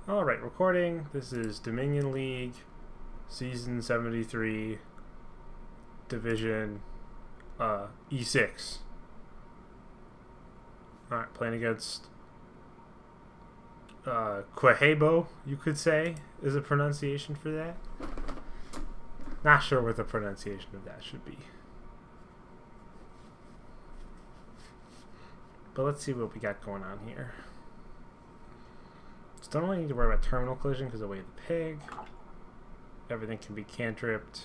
Alright, recording. This is Dominion League, Season 73, Division E6. Alright, playing against Quejebo, you could say, is a pronunciation for that. Not sure what the pronunciation of that should be. But let's see what we got going on here. So don't really need to worry about terminal collision because away the pig. Everything can be cantripped.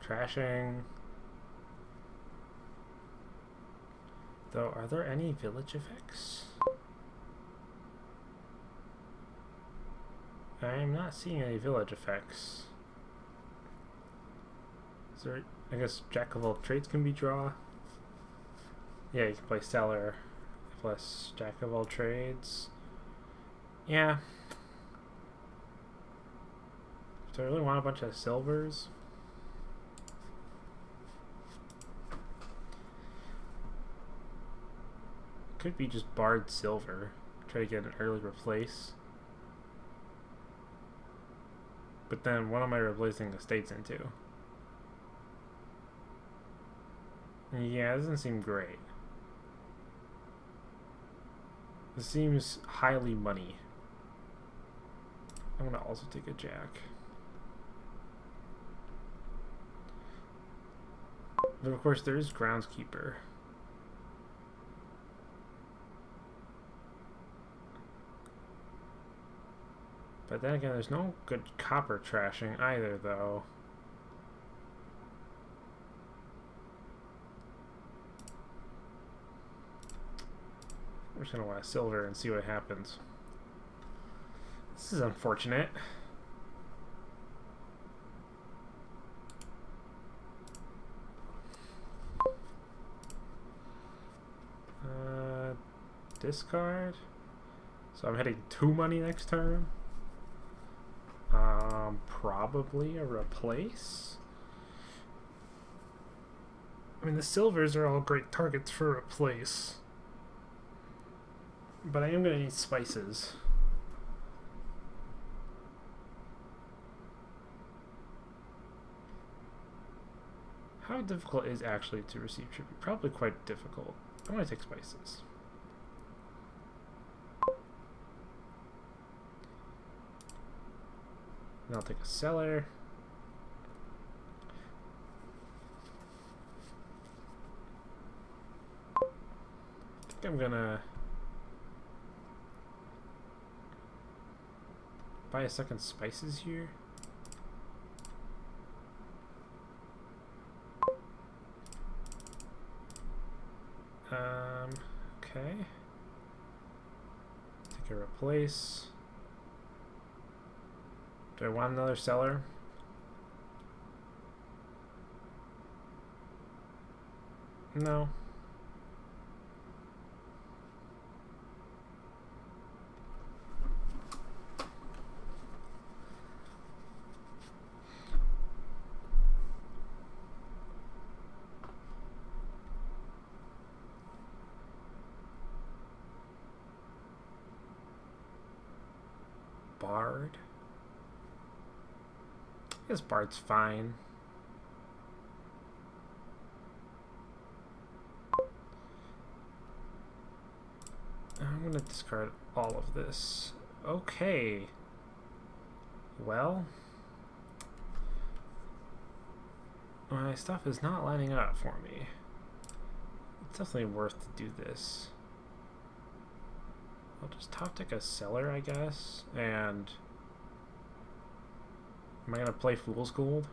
Trashing. Though, are there any village effects? I am not seeing any village effects. Is there, I guess Jack of all trades can be draw. Yeah, you can play seller plus Jack of all trades. Yeah. Do I really want a bunch of silvers? Could be just barred silver. Try to get an early replace. But then what am I replacing the states into? Yeah, it doesn't seem great. This seems highly money. I'm gonna also take a jack. But of course there is groundskeeper. But then again, there's no good copper trashing either, though. I'm just gonna want a silver and see what happens. This is unfortunate. Discard. So I'm heading 2 money next turn. Probably a replace. I mean, the silvers are all great targets for replace. But I am going to need spices. How difficult is actually to receive tribute? Probably quite difficult. I'm going to take spices. And I'll take a seller. I think I'm gonna buy a second spices here. Okay. Take a replace. Do I want another seller? No. Bard. I guess Bard's fine. I'm going to discard all of this. Okay. Well, my stuff is not lining up for me. It's definitely worth to do this. I'll just top deck a seller, I guess, and am I going to play Fool's Gold?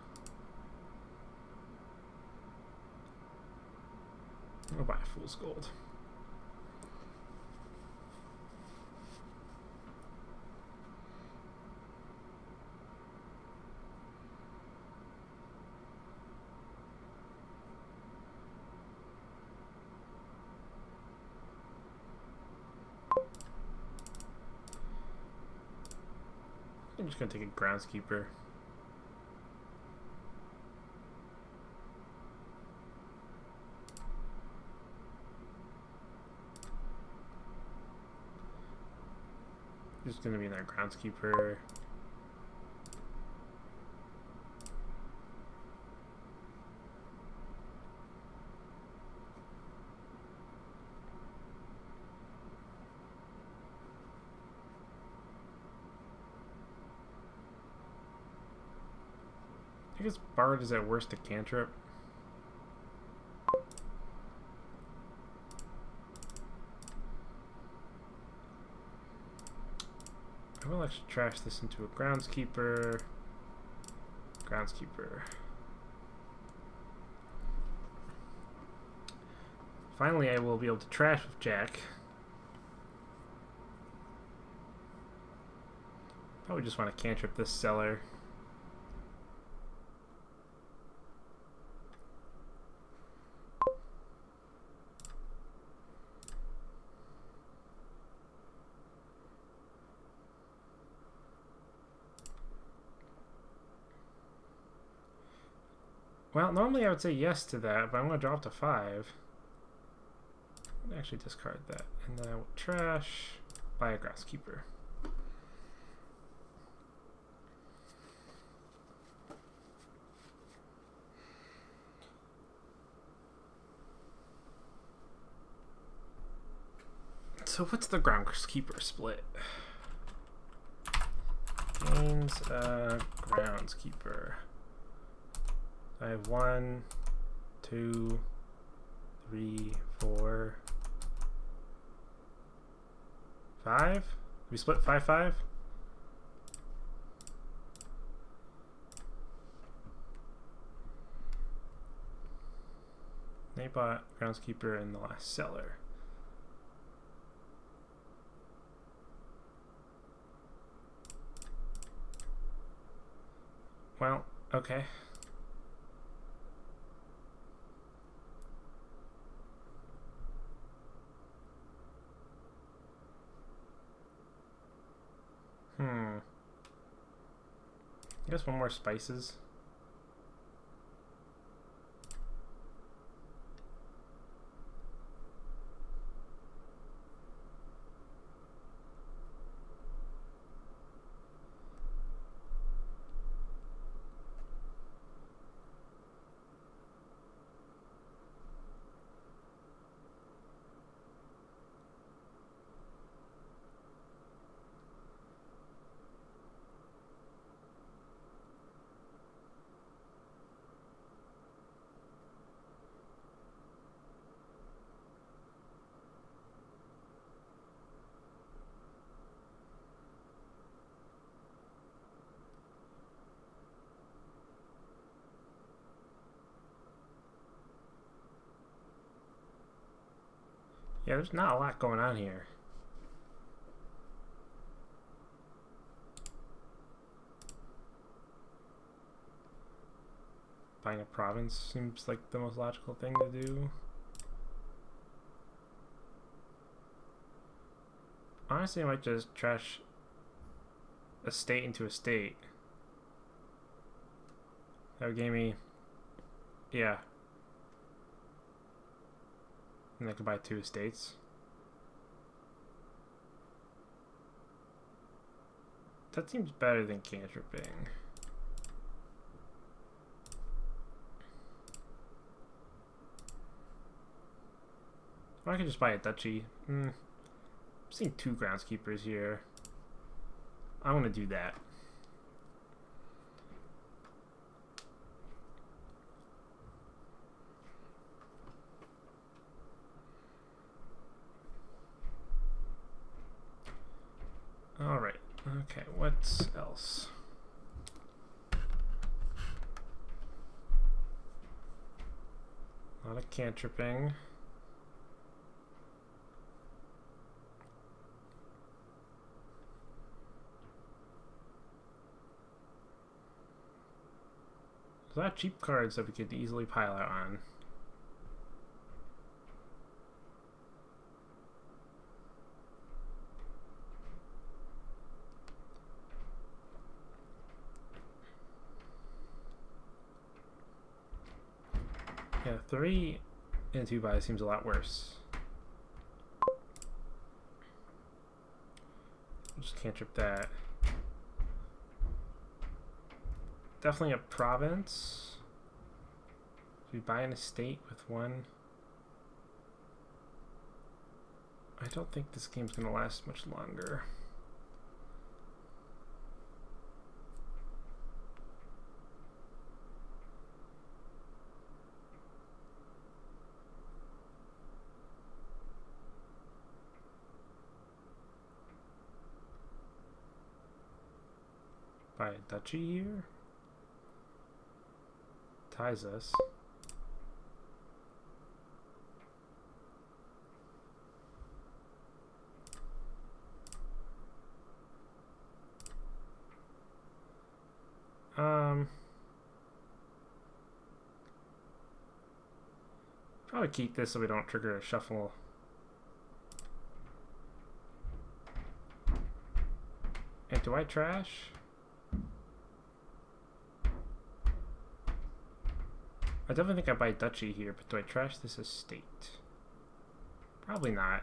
I'm going to buy a Fool's Gold. I'm just going to take a groundskeeper. Who's going to be their groundskeeper? I guess Bard is at worst a cantrip. I will actually trash this into a groundskeeper. Groundskeeper. Finally, I will be able to trash with Jack. Probably just want to cantrip this cellar. Well, normally I would say yes to that, but I'm going to drop to 5. I'll actually discard that. And then I will trash, buy a groundskeeper. So what's the groundskeeper split? Gains groundskeeper. I have 1, 2, 3, 4, 5. We split 5-5. They bought groundskeeper in the last cellar. Well, okay. I guess one more spices. Yeah, there's not a lot going on here. Buying a province seems like the most logical thing to do. Honestly, I might just trash a state into a state. That would give me, yeah. And I could buy 2 estates. That seems better than cantripping. Or I could just buy a duchy. I'm seeing 2 groundskeepers here. I want to do that. Alright, okay, what else? A lot of cantripping. There's a lot of cheap cards that we could easily pile out on. Yeah, 3 and 2 buys seems a lot worse. Just cantrip that. Definitely a province. We buy an estate with one. I don't think this game's gonna last much longer. Buy a duchy here. Ties us. Probably keep this so we don't trigger a shuffle. And do I trash? I definitely think I buy duchy here, but do I trash this estate? Probably not.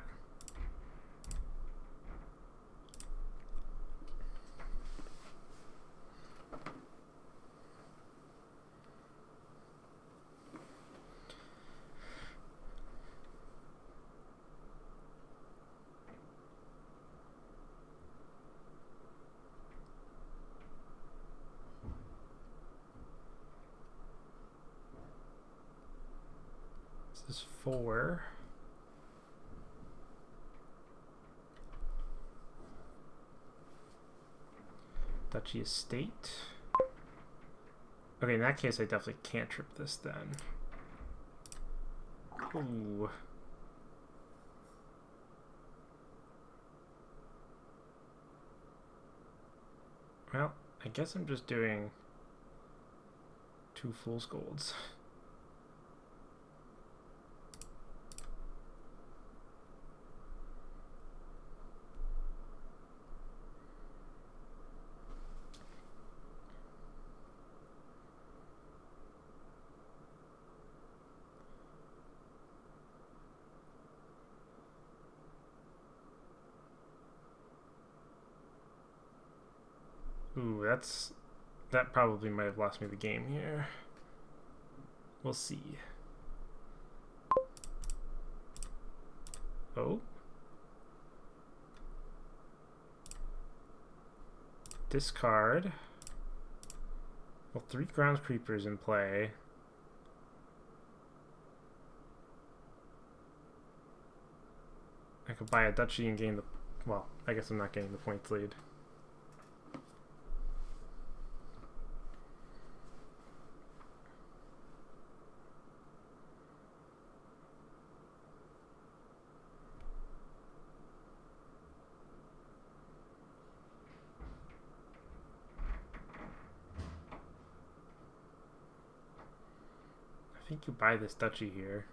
This is 4. Duchy estate. Okay, in that case, I definitely can't trip this then. Ooh. Well, I guess I'm just doing 2 fool's golds. Ooh, that probably might have lost me the game here. We'll see. Oh. Discard. Well, 3 grounds creepers in play. I could buy a duchy and gain the... Well, I guess I'm not getting the points lead. I think you buy this duchy here.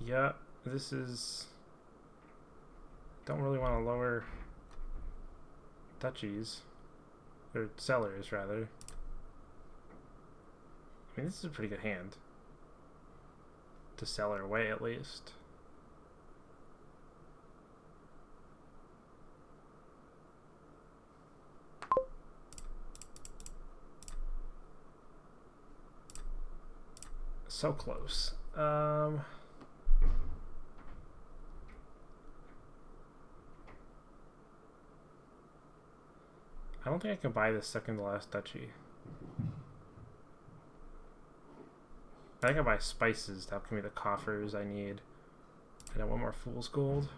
Yeah, this is... Don't really want to lower duchies. Or sellers, rather. I mean, this is a pretty good hand. To sell her away, at least. So close. I don't think I can buy this second to last duchy. I think I buy spices to help give me the coffers I need. And I want more fool's gold.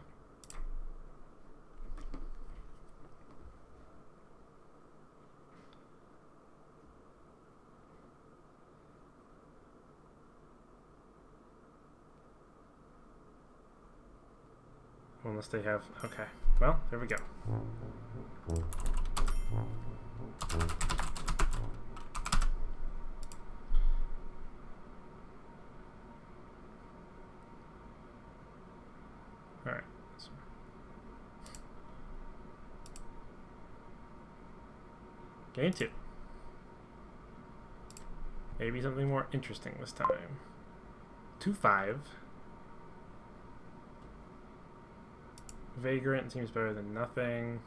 Unless they have... Okay. Well, there we go. Alright. Game 2. Maybe something more interesting this time. 2-5. Vagrant seems better than nothing.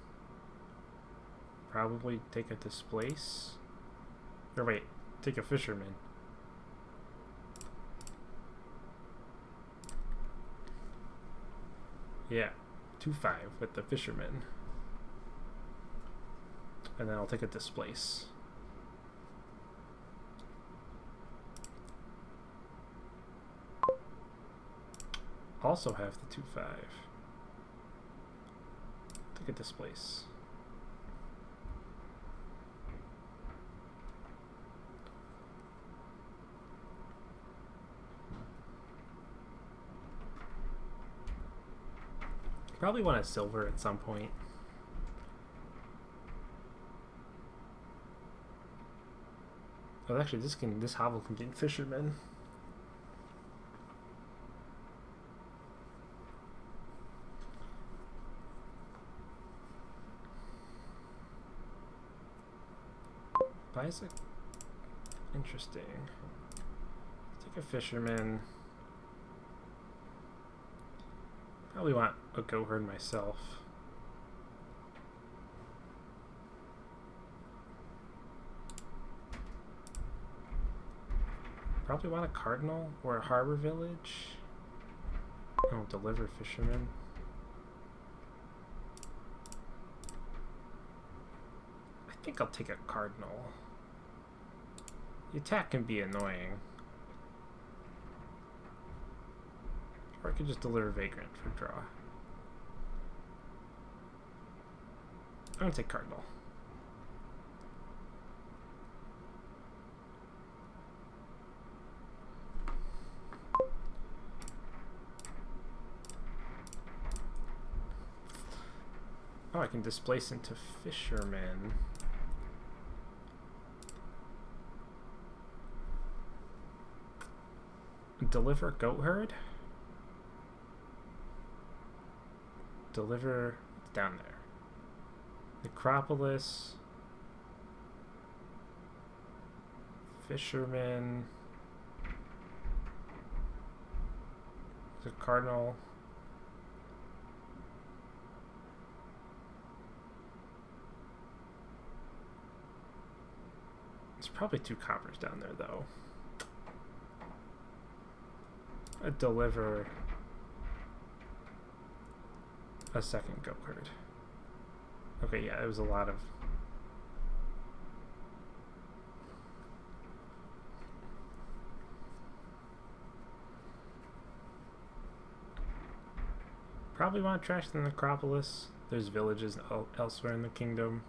Probably take a displace. Or wait, take a fisherman. Yeah, 2/5 with the fisherman. And then I'll take a displace. Also have the 2/5. Take a displace. Probably want a silver at some point. Oh, actually, this hovel can get fisherman. Isaac, interesting. Take a fisherman. Probably want a goat herd myself. Probably want a cardinal or a harbor village. Oh, deliver fisherman. I think I'll take a cardinal. The attack can be annoying. Or I could just deliver Vagrant for draw. I'm gonna take Cardinal. Oh, I can displace into Fisherman. Deliver Goat Herd? Deliver down there. Necropolis. Fisherman. The Cardinal. There's probably 2 coppers down there though. I deliver a second goat herd. Okay, yeah, it was a lot of. Probably want to trash the necropolis. There's villages elsewhere in the kingdom.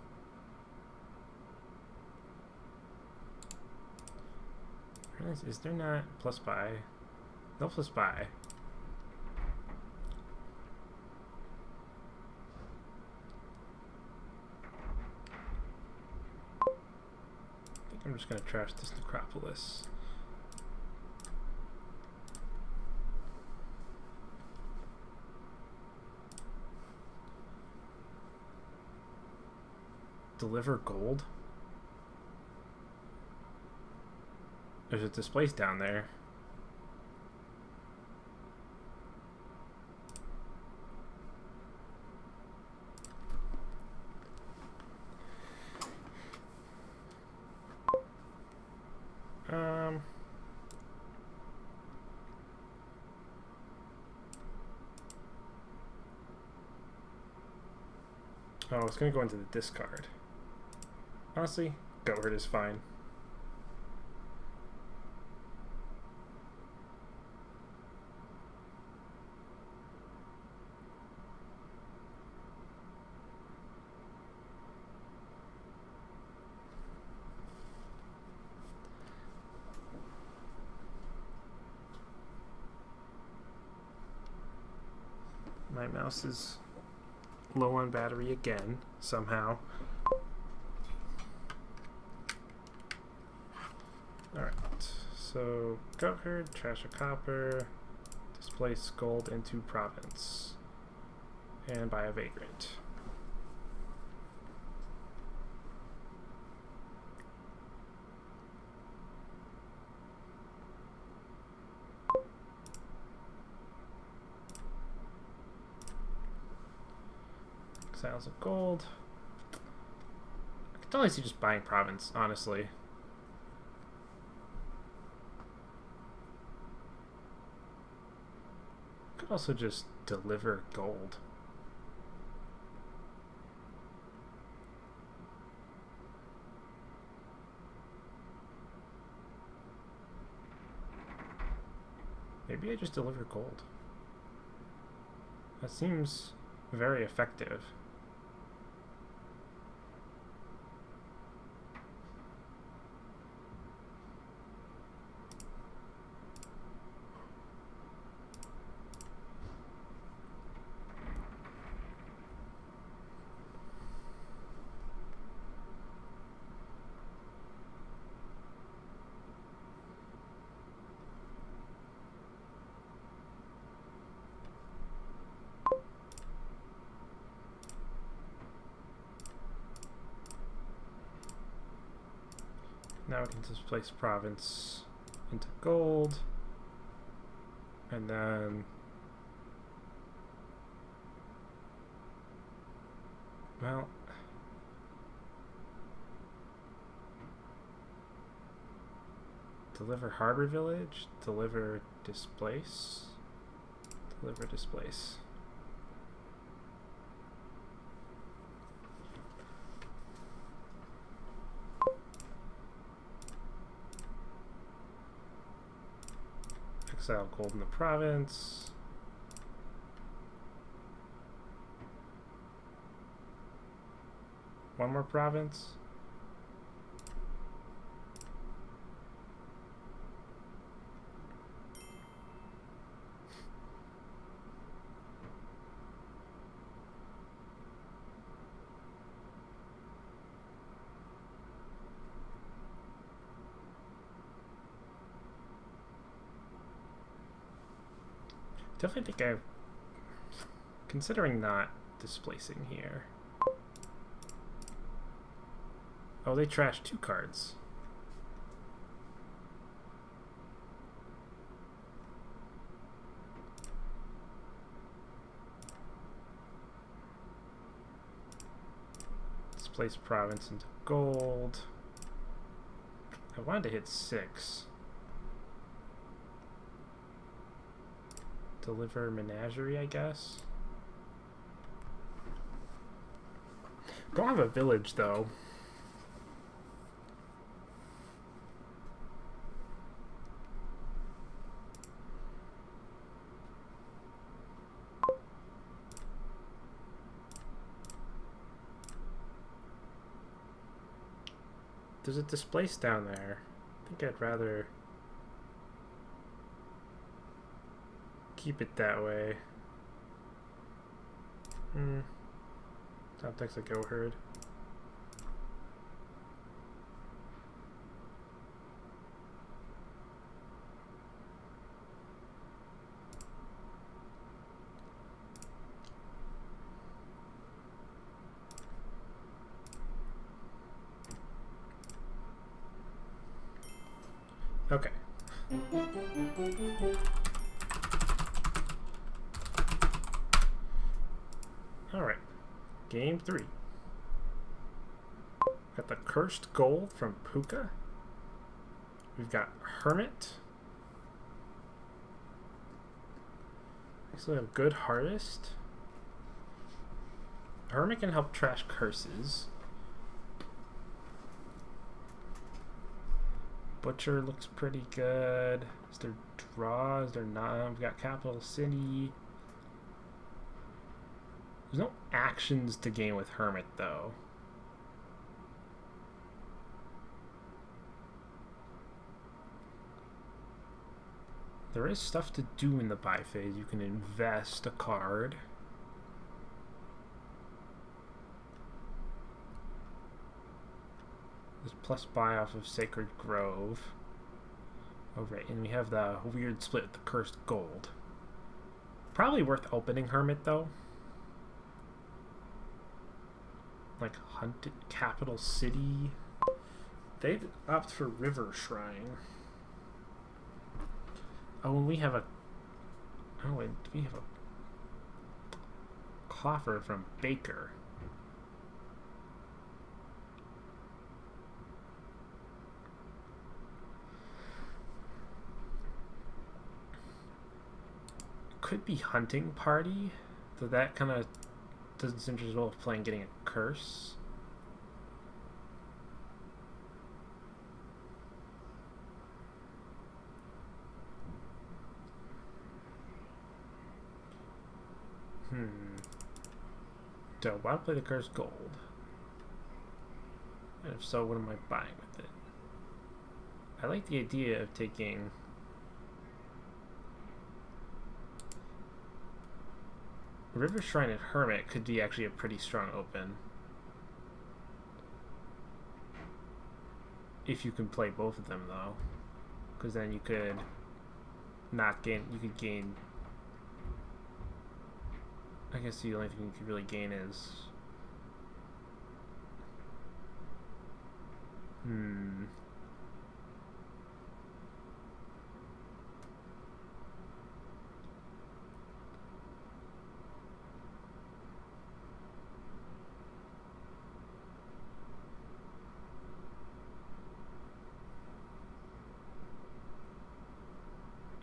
Is there not plus buy? No plus buy. I think I'm just gonna trash this necropolis. Deliver gold? There's a displace down there. Oh, it's gonna go into the discard. Honestly, goat herd is fine. My mouse is low on battery again, somehow. Alright, so goat herd, trash a copper, displace gold into province, and buy a vagrant. Exiles of gold. I could totally see just buying province, honestly. Could also just deliver gold. Maybe I just deliver gold. That seems very effective. Now we can displace province into gold, and then, well, deliver harbor village, deliver displace, deliver displace. Exile gold in the province. One more province. Definitely think I'm considering not displacing here. Oh, they trashed 2 cards. Displace province into gold. I wanted to hit 6. Deliver menagerie, I guess. Don't have a village though. There's a displace down there. I think I'd rather keep it that way. Top deck's a go herd. Okay. Alright. Game 3. Got the Cursed Gold from Puka. We've got Hermit. Actually, a good Hardest. Hermit can help trash curses. Butcher looks pretty good. Is there draw? Is there not? We've got Capital City. There's no actions to gain with Hermit, though. There is stuff to do in the buy phase. You can invest a card. There's plus buy off of Sacred Grove. Oh, right, and we have the weird split with the Cursed Gold. Probably worth opening Hermit, though. Like Hunted Capital City. They'd opt for River Shrine. Oh, and we have a... Oh, wait, we have a Coffer from Baker. could be hunting party, so that kind of doesn't seem as well as playing getting a curse. So why play the curse gold? And if so, what am I buying with it? I like the idea of taking River Shrine and Hermit could be actually a pretty strong open. If you can play both of them though. Because then you could not gain, you could gain, I guess the only thing you could really gain is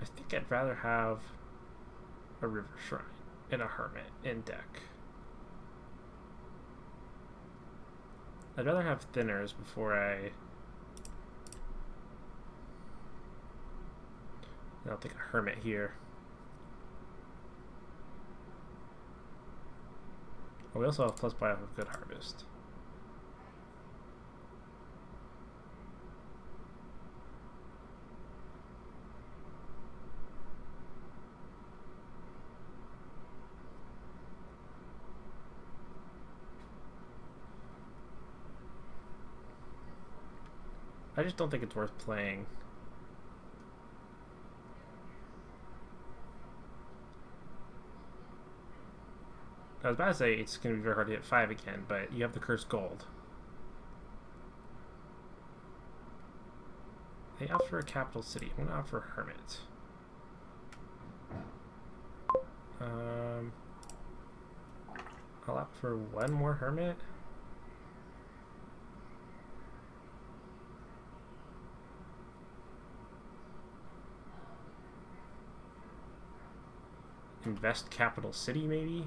I think I'd rather have a River Shrine and a Hermit in deck. I'd rather have thinners before I'll take a Hermit here. Oh, we also have plus buy off of Good Harvest. I just don't think it's worth playing. I was about to say it's going to be very hard to hit 5 again, but you have the Cursed Gold. They offer a capital city. I'm going to offer Hermit. I'll opt for one more Hermit. Invest capital city, maybe?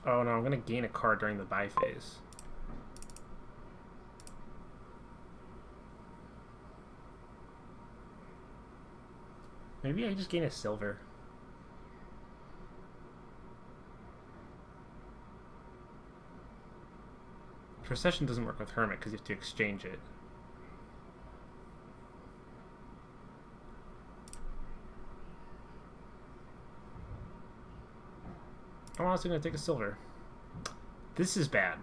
Oh no, I'm going to gain a card during the buy phase. Maybe I just gain a silver. Procession doesn't work with Hermit because you have to exchange it. I'm honestly going to take a silver. This is bad.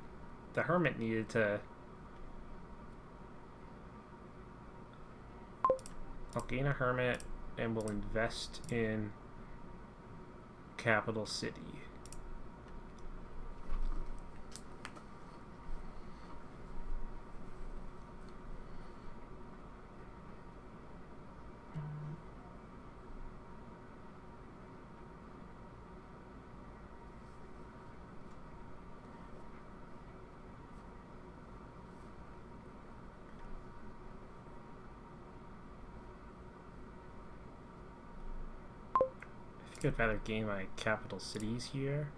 The Hermit needed to... I'll gain a Hermit and we'll invest in capital city. I think I'd rather gain my capital cities here.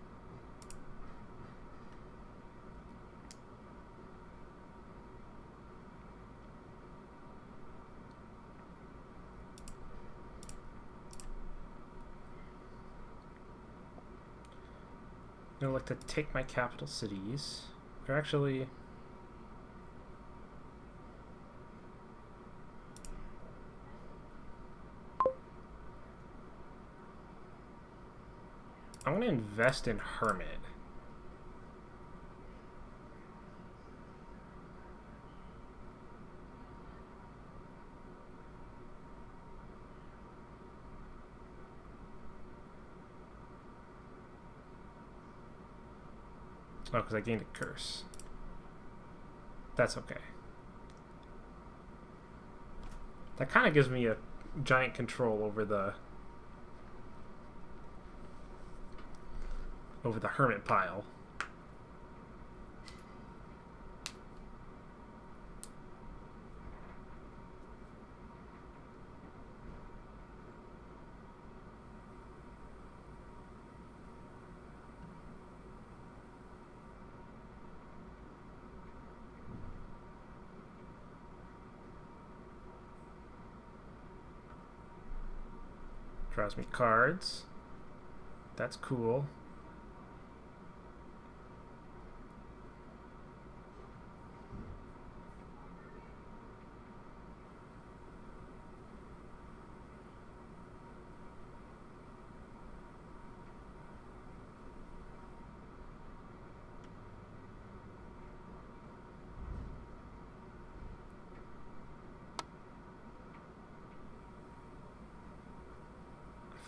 I'm gonna look to take my capital cities. Or actually, I'm going to invest in Hermit. Oh, because I gained a curse. That's okay. That kind of gives me a giant control over the Hermit pile. Draws me cards. That's cool.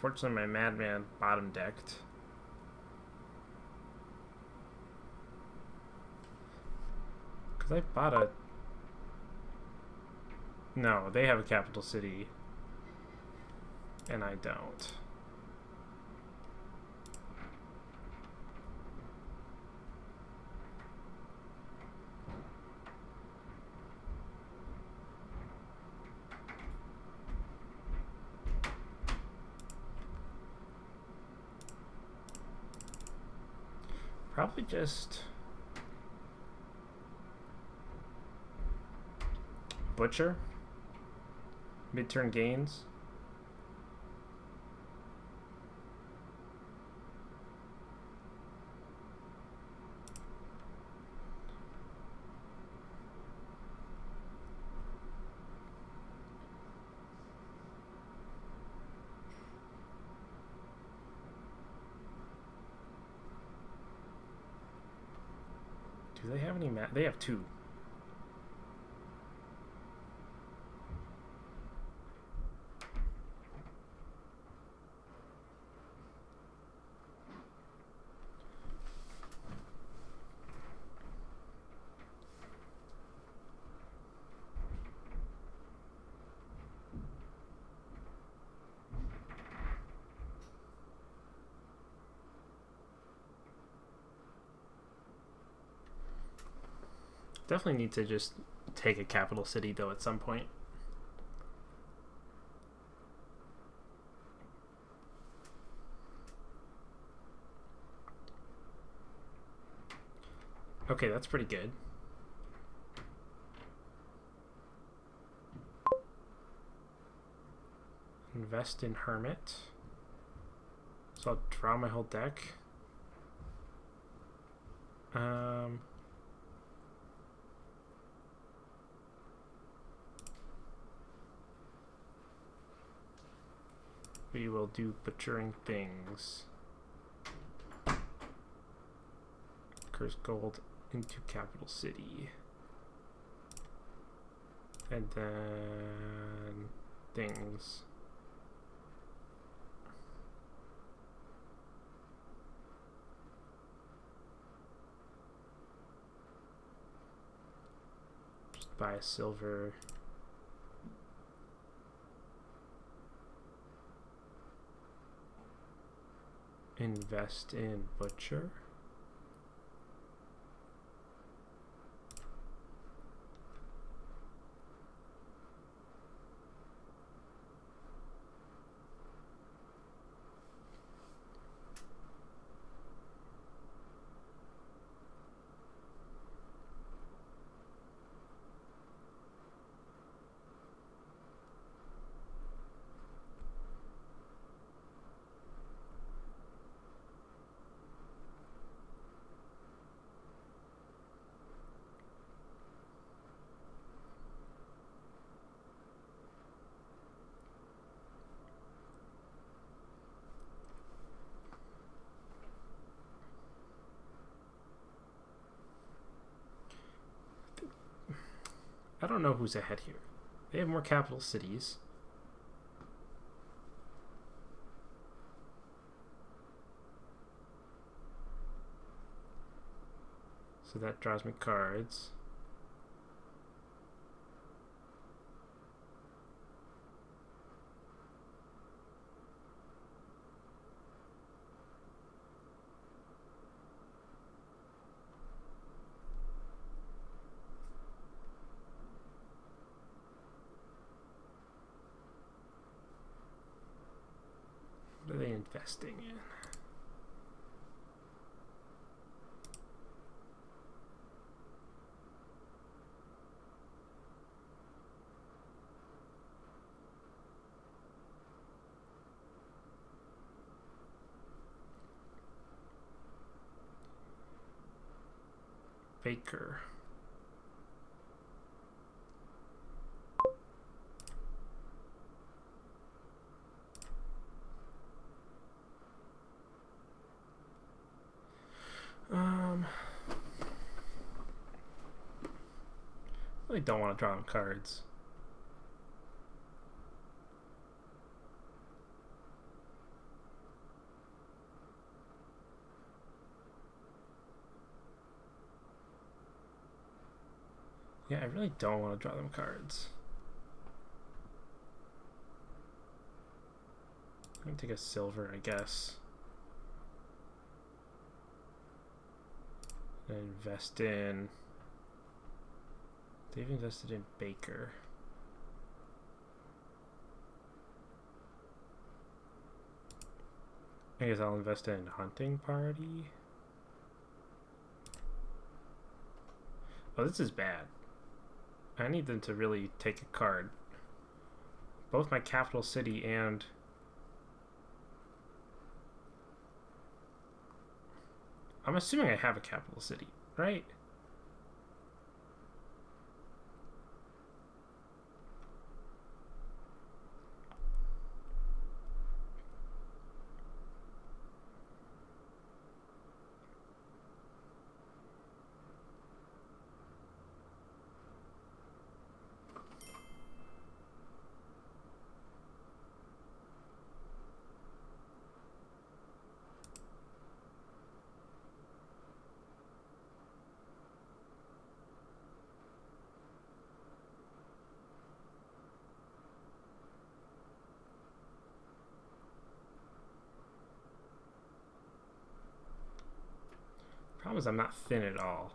Unfortunately, my Madman bottom decked. Because I bought a... No, they have a capital city. And I don't. Probably just Butcher. Mid-turn gains. Do they have any they have two. Definitely need to just take a capital city though at some point. Okay, that's pretty good. Invest in Hermit. So I'll draw my whole deck. We will do butchering things. Curse gold into capital city. And then things. Just buy a silver. Invest in Butcher. I don't know who's ahead here. They have more capital cities. So that draws me cards. What are they investing in? Baker. I really don't want to draw them cards. Yeah, I really don't want to draw them cards. I can take a silver, I guess. And invest in... They've invested in Baker. I guess I'll invest in Hunting Party. Oh, this is bad. I need them to really take a card. Both my capital city and... I'm assuming I have a capital city, right? Problem is I'm not thin at all.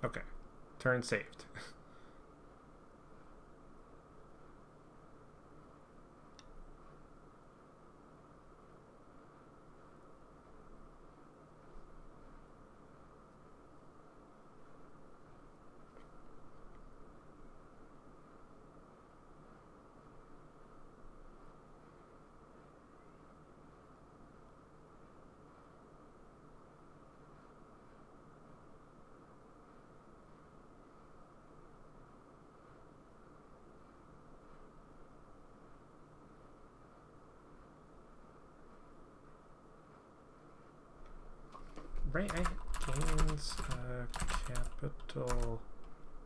Okay, turn saved. Right, I gains capital.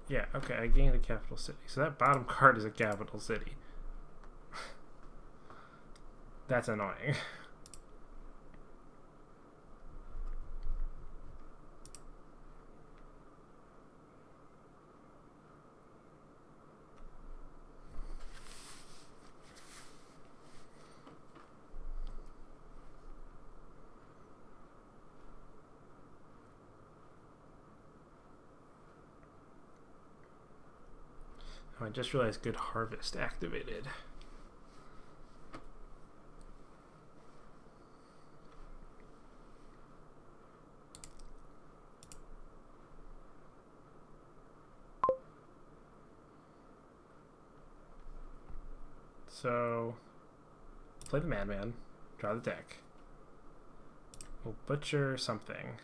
Yeah, okay, I gained a capital city. So that bottom card is a capital city. That's annoying. Oh, I just realized Good Harvest activated. So, play the Madman, draw the deck. We'll butcher something.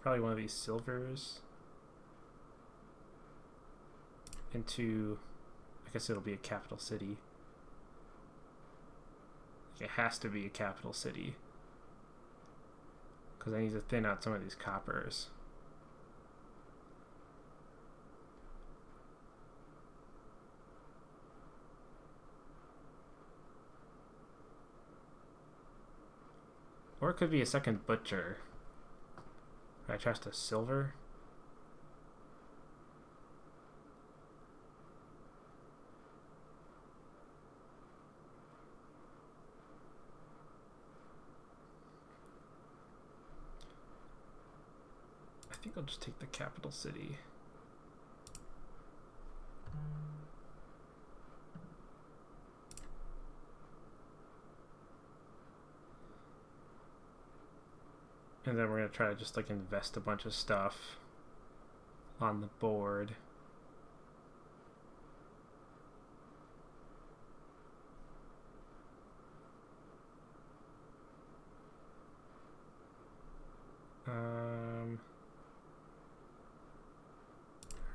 Probably one of these silvers. Into, I guess it'll be a capital city. It has to be a capital city. Because I need to thin out some of these coppers. Or it could be a second butcher. I trust a silver. I think I'll just take the capital city. And then we're going to try to just like invest a bunch of stuff. on the board.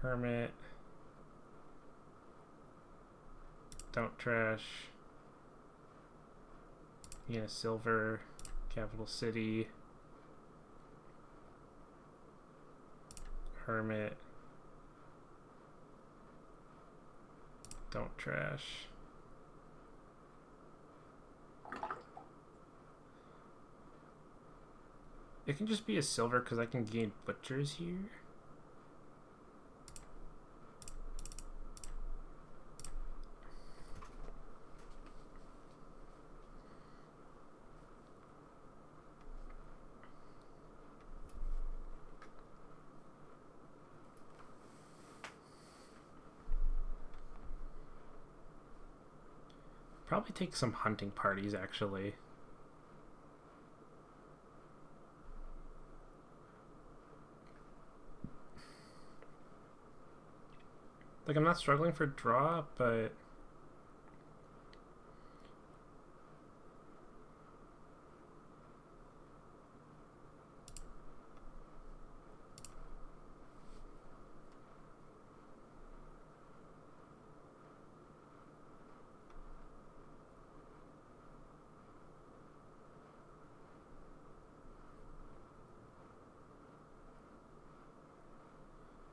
Hermit. Don't trash. Yeah, silver. Capital city. Hermit. Don't trash. It can just be a silver because I can gain butchers here. Probably take some hunting parties, actually. Like, I'm not struggling for draw, but...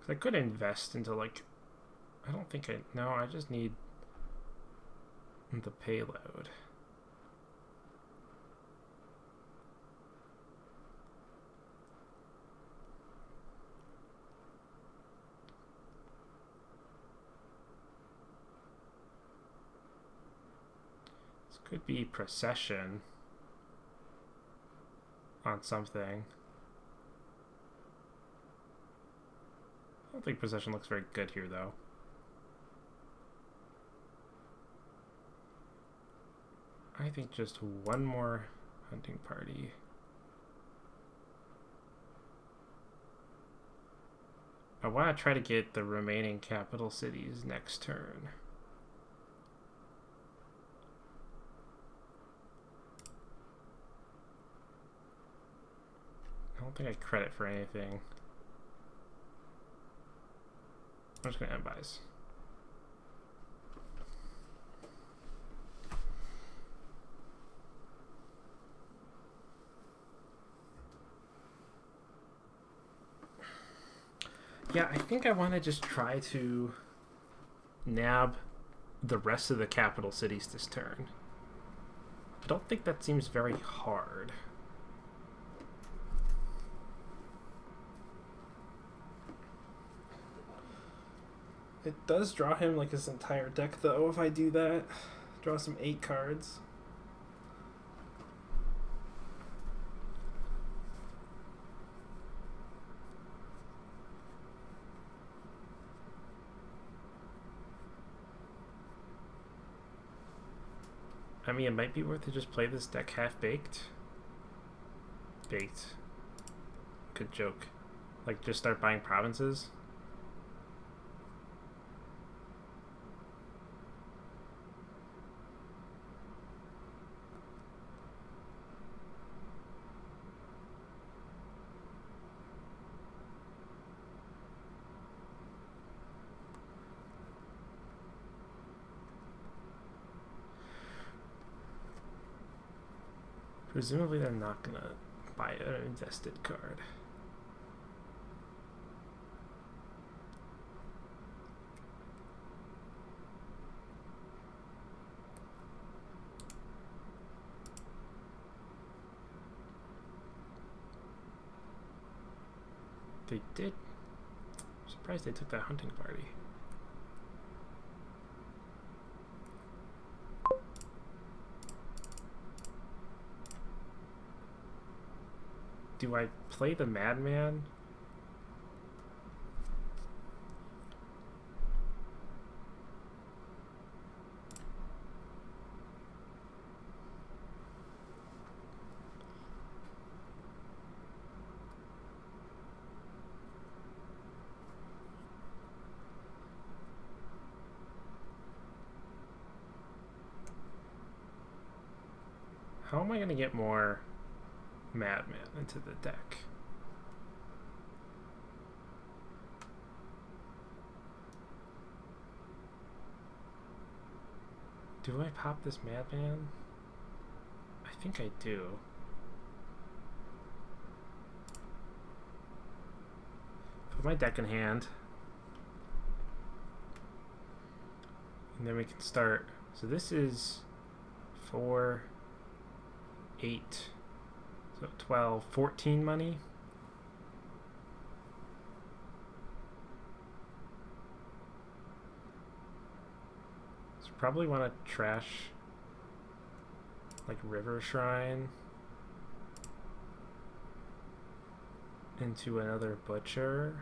I could invest into, like... I don't think I... No, I just need the payload. This could be procession on something. I don't think procession looks very good here, though. I think just one more hunting party. I want to try to get the remaining capital cities next turn. I don't think I credit for anything. I'm just going to end buys. Yeah, I think I want to just try to nab the rest of the capital cities this turn. I don't think that seems very hard. It does draw him like his entire deck, though, if I do that. Draw some 8 cards. I mean, it might be worth to just play this deck half-baked. Baked. Good joke. Like, just start buying provinces. Presumably they're not gonna buy an invested card. They did. I'm surprised they took that hunting party. Do I play the madman? how am I going to get more madmen into the deck? Do I pop this madman? I think I do. Put my deck in hand. And then we can start. So this is 4, 8, so 12, 14 money. So probably want to trash like River Shrine into another Butcher.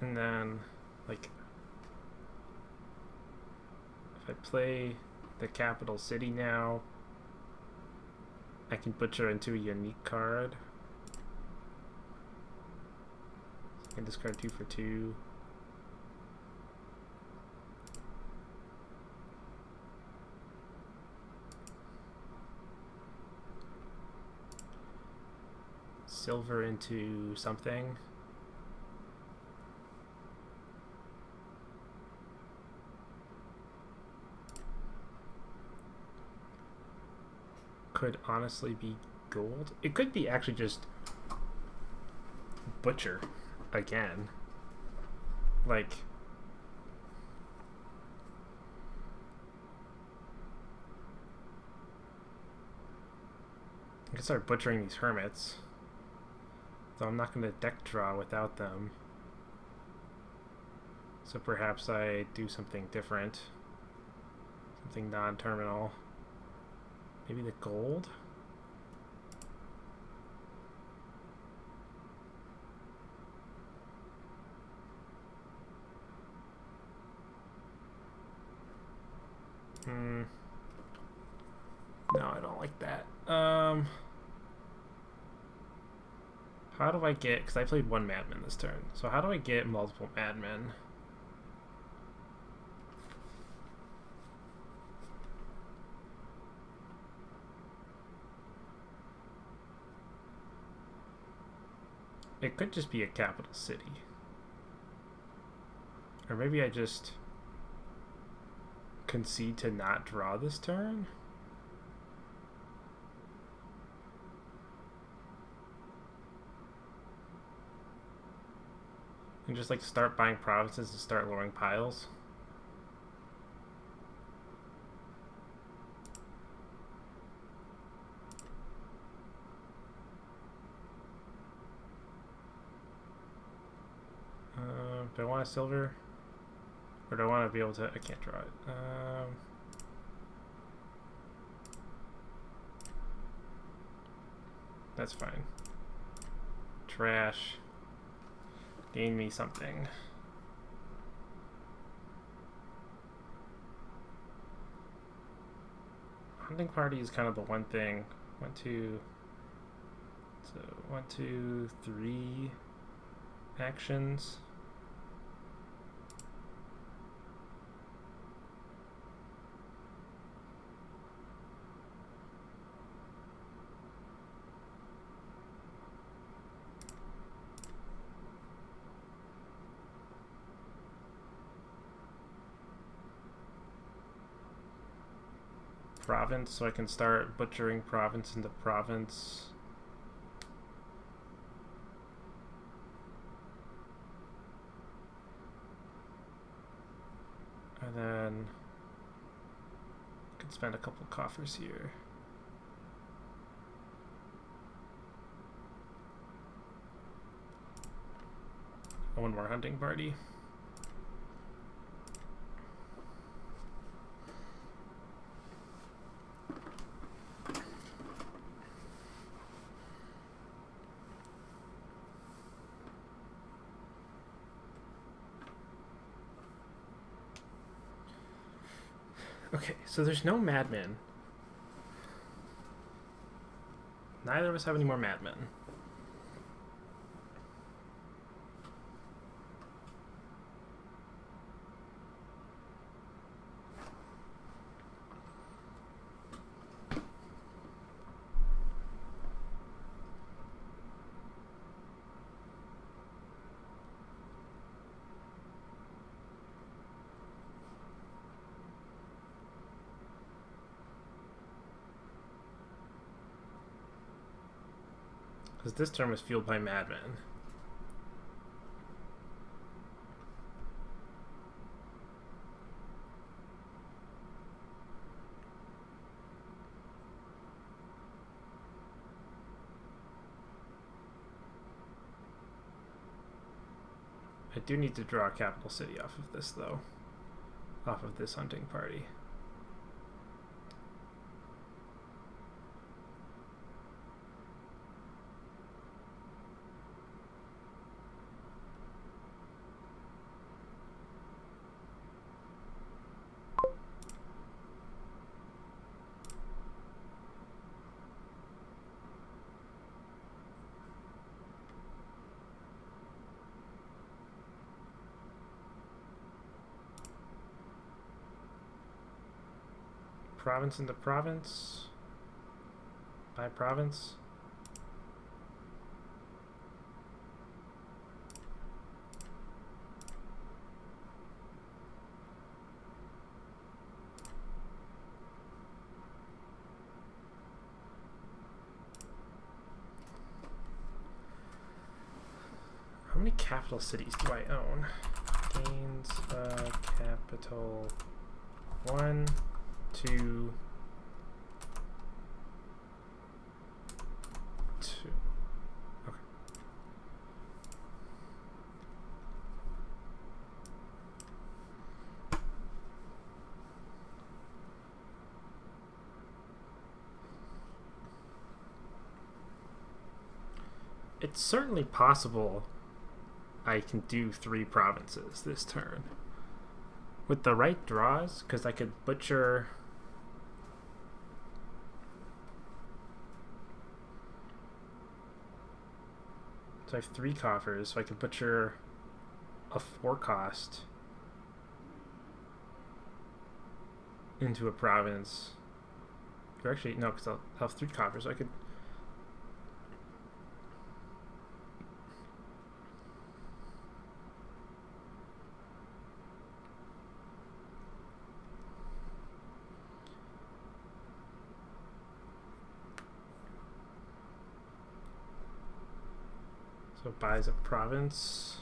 And then, like, if I play the capital city now, I can butcher into a unique card. So I can discard 2 for 2. Silver into something. Could honestly be gold. It could be actually just Butcher again. Like, I can start butchering these hermits. Though I'm not going to deck draw without them. So perhaps I do something different. Something non-terminal. Maybe the gold? No, I don't like that. How do I get... Because I played 1 madman this turn. So how do I get multiple madmen? It could just be a capital city. Or maybe I just concede to not draw this turn? And just like start buying provinces and start lowering piles? Do I want a silver? Or do I want to be able to... I can't draw it. That's fine. Trash. Gain me something. Hunting party is kind of the one thing. 1, 2... So, 1, 2, 3 actions. Province, so I can start butchering province into province. And then I can spend a couple coffers here. One more hunting party. Okay, so there's no madmen. Neither of us have any more madmen. Because this turn was fueled by madmen. I do need to draw a capital city off of this, though. Off of this hunting party. Province into province by province. How many capital cities do I own? Gains capital 1, 2, 2. Okay. It's certainly possible I can do 3 provinces this turn. With the right draws, because I could butcher... So I have 3 coffers, so I could butcher a 4 cost into a province. Or actually, no, because I'll have 3 coffers, so I could... So it buys a province.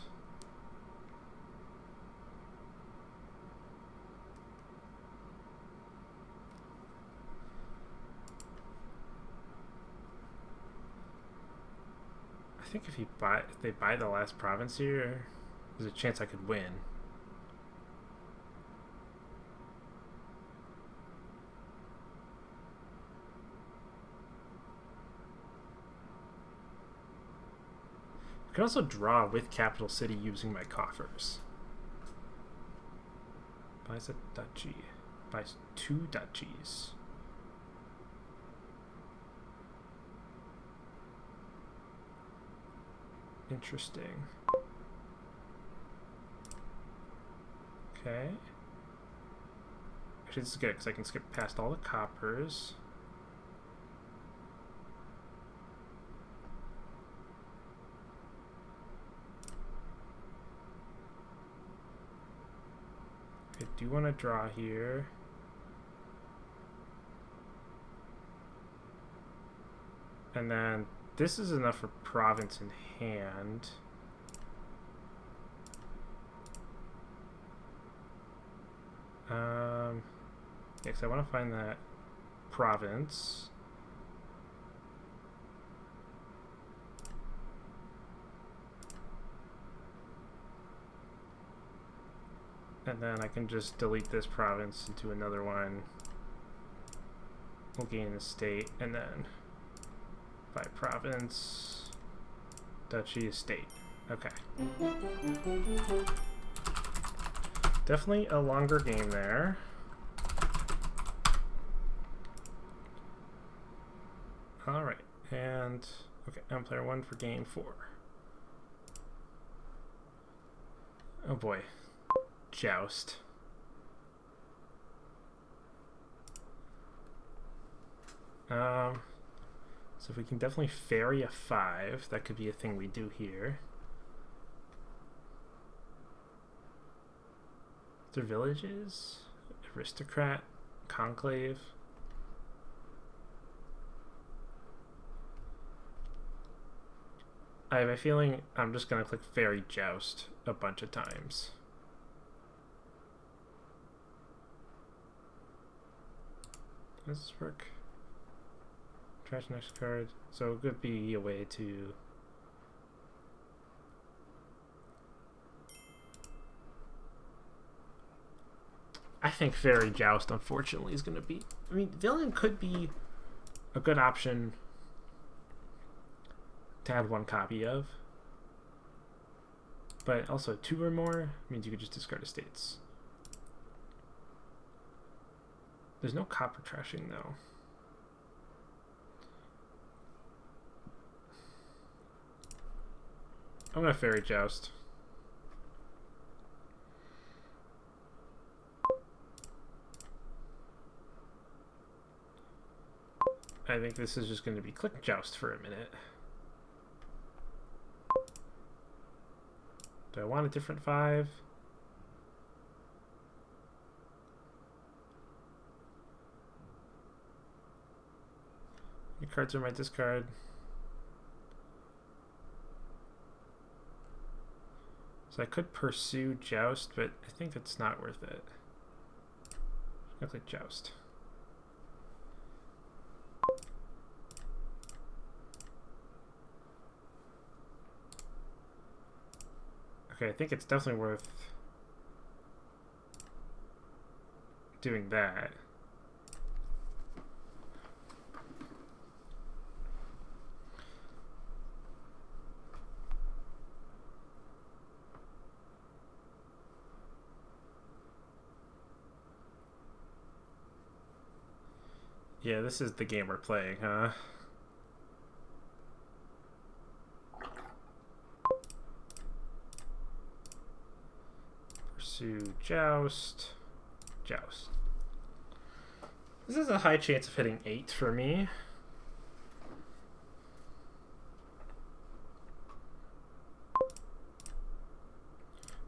I think if they buy the last province here, there's a chance I could win. I can also draw with capital city using my coffers. Buys a duchy. Buys 2 duchies. Interesting. Okay. Actually, this is good because I can skip past all the coppers. I do want to draw here. And then this is enough for province in hand. Yeah, because I want to find that province. And then I can just delete this province into another one. We'll gain a state, and then by province, duchy, estate. Okay. Definitely a longer game there. All right, and okay, I'm player 1 for game 4. Oh boy, joust. So if we can definitely ferry a 5, that could be a thing we do here. Their villages, aristocrat, conclave. I have a feeling I'm just gonna click ferry joust a bunch of times. Does this work? Trash next card. So it could be a way to I think Fairy Joust, unfortunately, is going to be... I mean, Villain could be a good option to add 1 copy of. But also 2 or more means you could just discard estates. There's no copper trashing, though. I'm going to Fairy Joust. I think this is just going to be click joust for a minute. Do I want a different 5? Your cards are my discard. So I could pursue joust, but I think it's not worth it. I'll click joust. Okay, I think it's definitely worth doing that. Yeah, this is the game we're playing, huh? Pursue joust. Joust. This is a high chance of hitting 8 for me.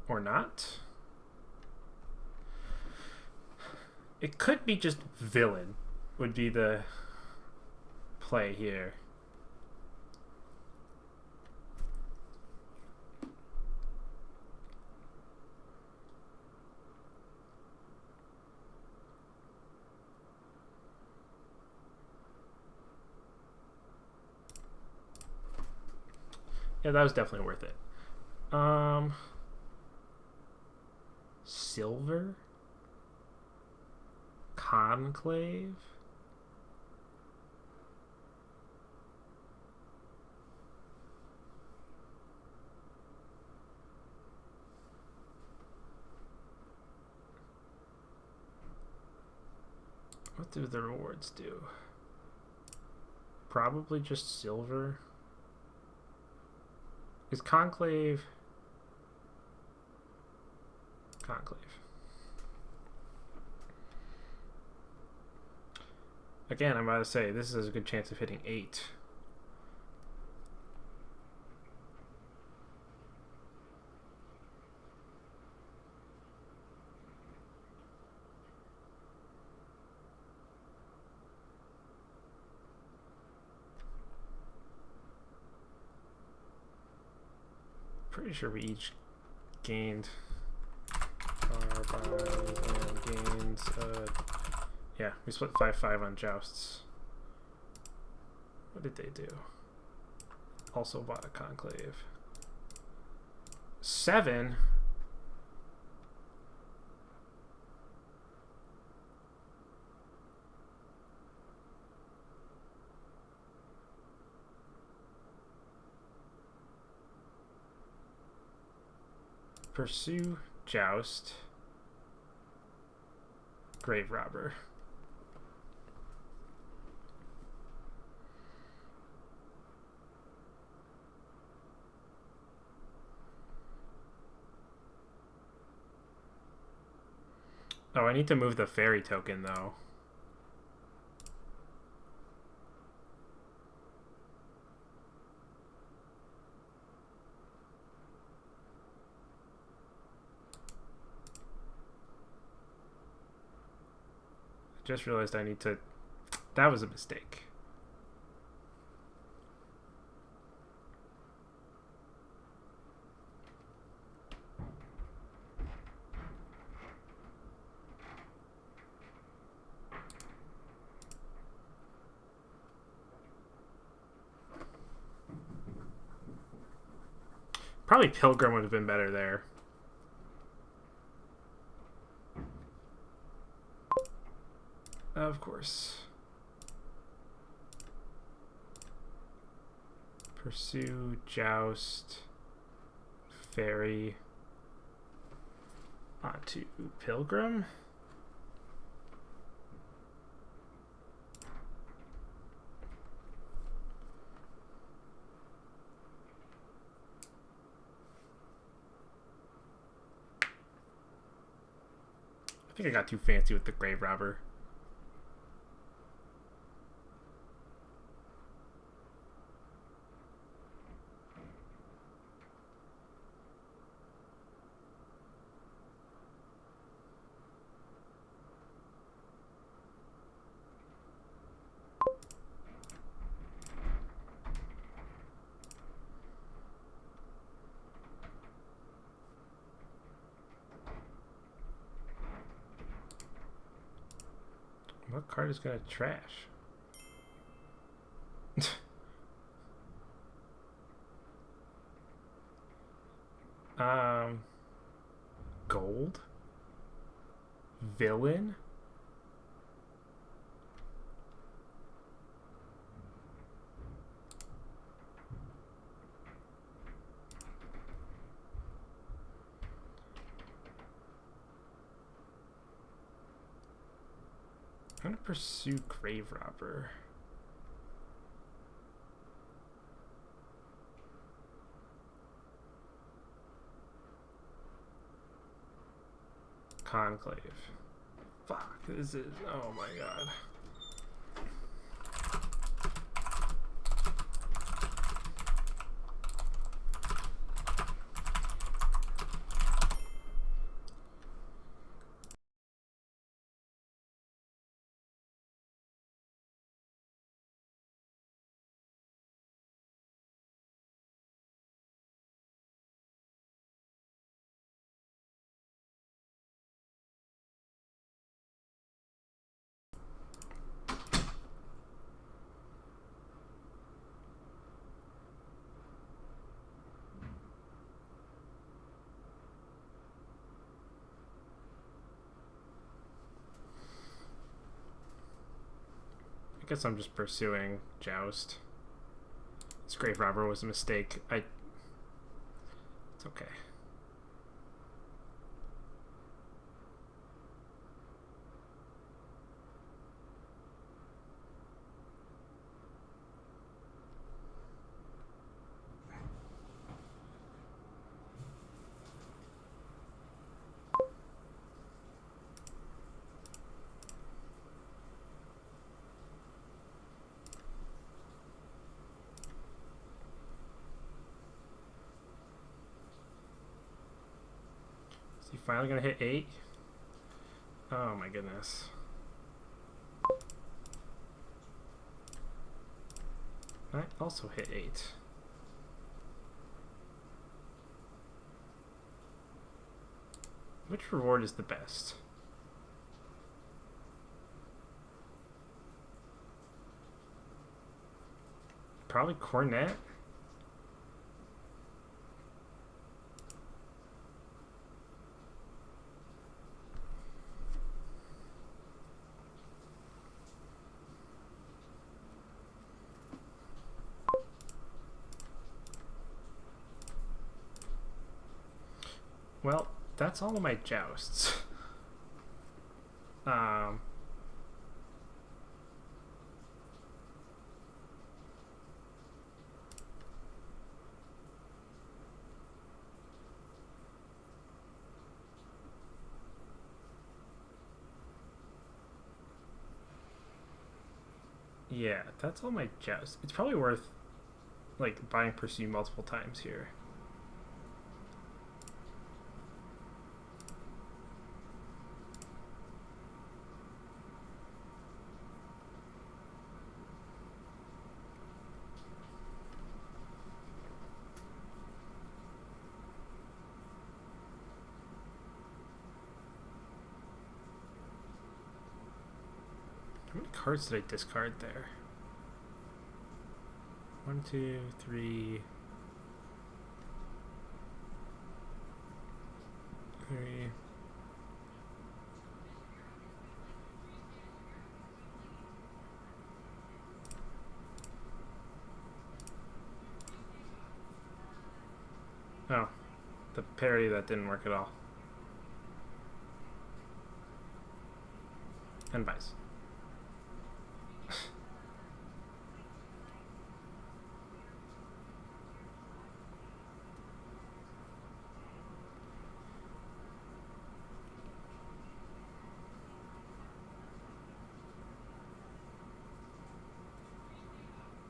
Or not. It could be just villain would be the play here. Yeah, that was definitely worth it. Silver? Conclave? What do the rewards do? Probably just silver. Is Conclave... Conclave. Again, I'm about to say, this is a good chance of hitting 8. Pretty sure we each gained carbines and gains. Yeah, we split 5-5 on jousts. What did they do? Also bought a conclave. 7. Pursue, joust, grave robber. Oh, I need to move the fairy token, though. Just realized I need to... That was a mistake. Probably Pilgrim would have been better there. Of course. Pursue, Joust, Fairy, onto Pilgrim. I think I got too fancy with the Grave Robber. What card is gonna trash? Gold? Villain? I'm gonna pursue Grave Robber. Conclave. Fuck, this is... Oh my god. I guess I'm just pursuing Joust. This Grave Robber was a mistake. It's okay. Finally gonna hit 8? Oh my goodness. I also hit 8. Which reward is the best? Probably Cornet. Well, that's all of my jousts. Yeah, that's all my joust. It's probably worth like buying Pursue multiple times here. How many cards did I discard there? 1, 2, 3. 3. Oh, the parody that didn't work at all. And vice.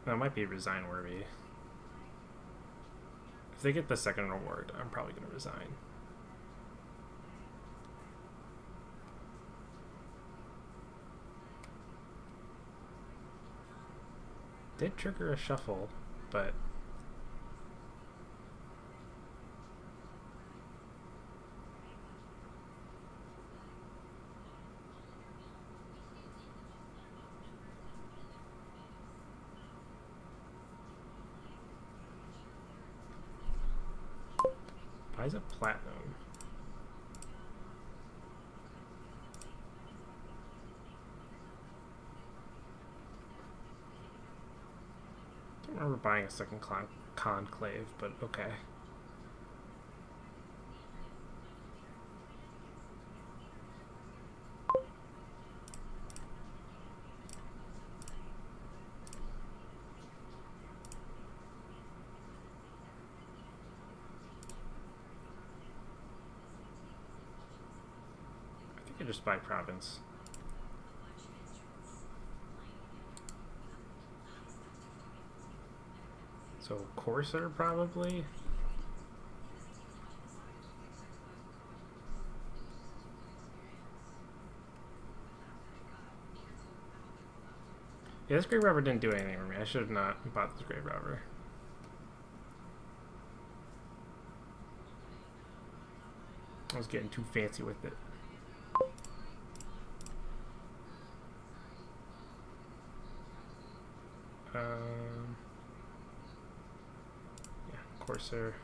That might be resign worthy. If they get the second reward, I'm probably going to resign. Did trigger a shuffle, but buys a platinum. I don't remember buying a second conclave, but okay. I think I just buy province. So Courser probably. Yeah, this grave robber didn't do anything for me. I should have not bought this grave robber. I was getting too fancy with it. Yeah, Courser.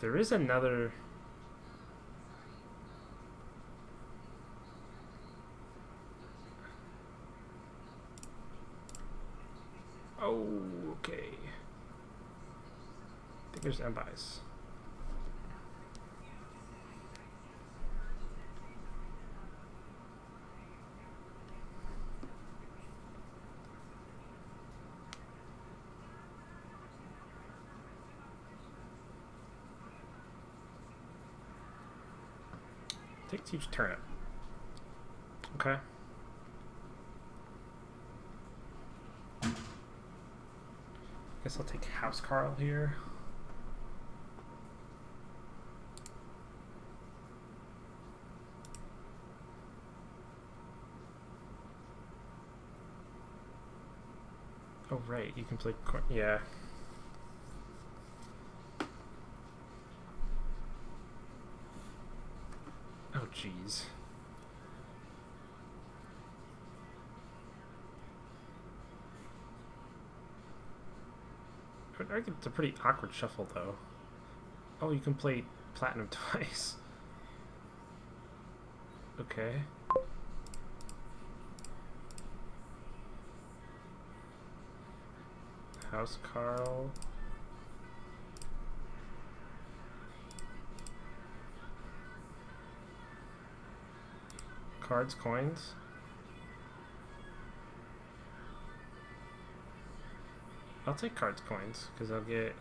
There is another. Oh, okay. I think there's Embis. Takes each turnip. Okay. Guess I'll take House Carl here. Oh right, you can play. Yeah. Oh jeez. I think it's a pretty awkward shuffle though. Oh, you can play platinum twice. Okay. House Carl. Cards, coins. I'll take cards coins, because I'll get...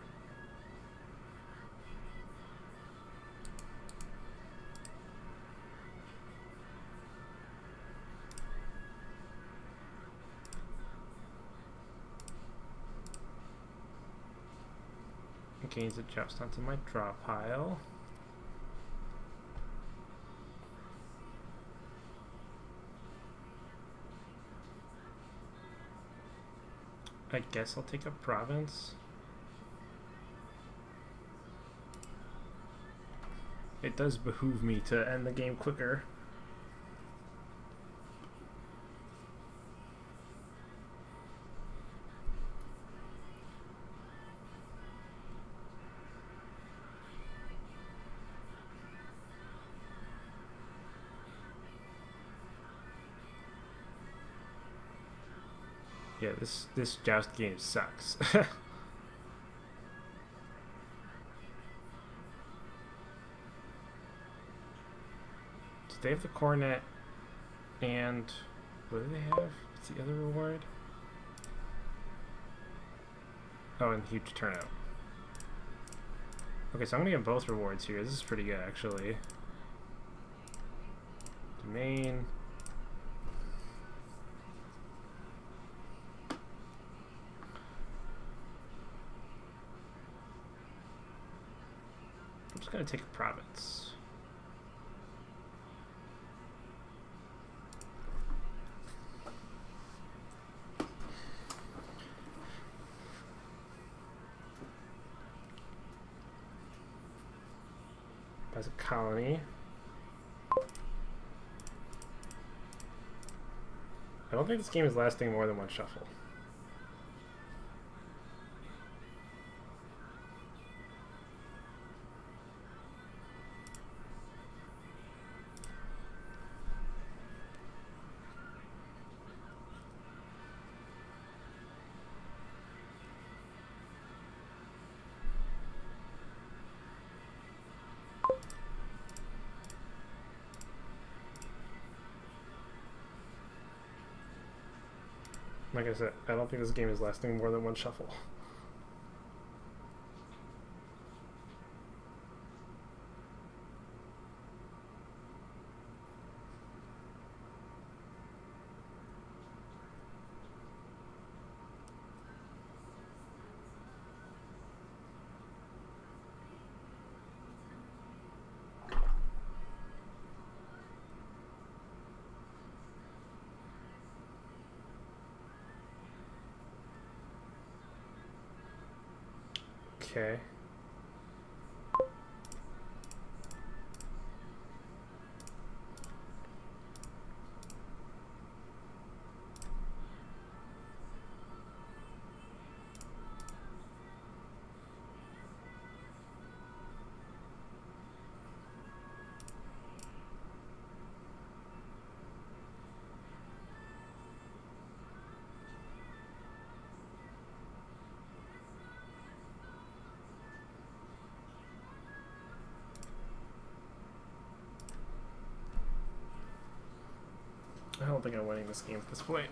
Gains adjust onto my draw pile. I guess I'll take a province. It does behoove me to end the game quicker. Yeah, this joust game sucks. Do they have the cornet and what do they have? What's the other reward? Oh, and huge turnout. Okay, so I'm gonna get both rewards here. This is pretty good actually. Domain. I'm just gonna take a province. As a colony. I don't think this game is lasting more than one shuffle. Like I said, I don't think this game is lasting more than one shuffle. Okay. I don't think I'm winning this game at this point.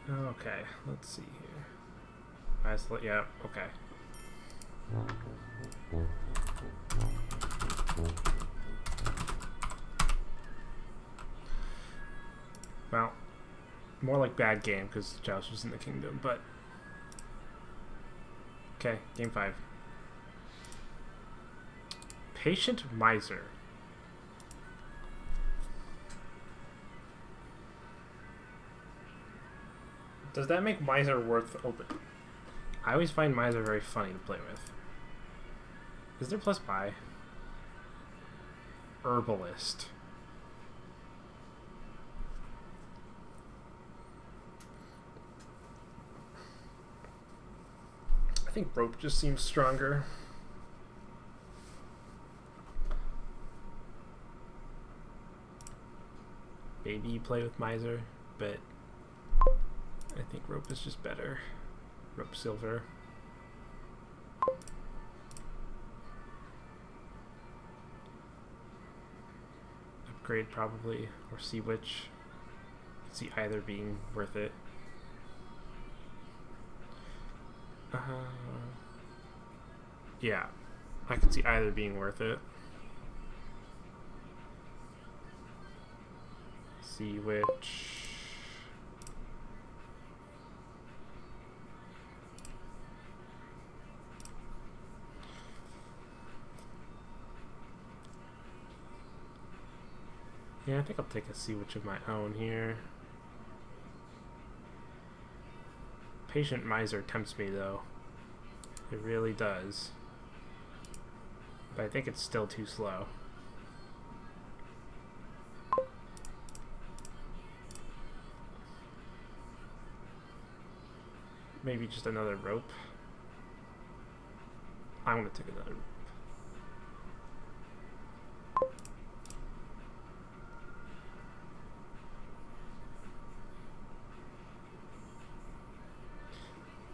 Okay, let's see here. Yeah, okay. Well, more like bad game because Joust was in the kingdom, but okay, game 5. Patient Miser. Does that make Miser worth open? I always find Miser very funny to play with. Is there plus buy? herbalist. I think rope just seems stronger. Maybe you play with miser, but I think rope is just better. Rope silver. Upgrade probably, or sea witch. See either being worth it. Yeah, I can see either being worth it. Sea witch. Yeah, I think I'll take a sea witch of my own here. Patient miser tempts me though. It really does. But I think it's still too slow. Maybe just another rope. I'm gonna take another rope.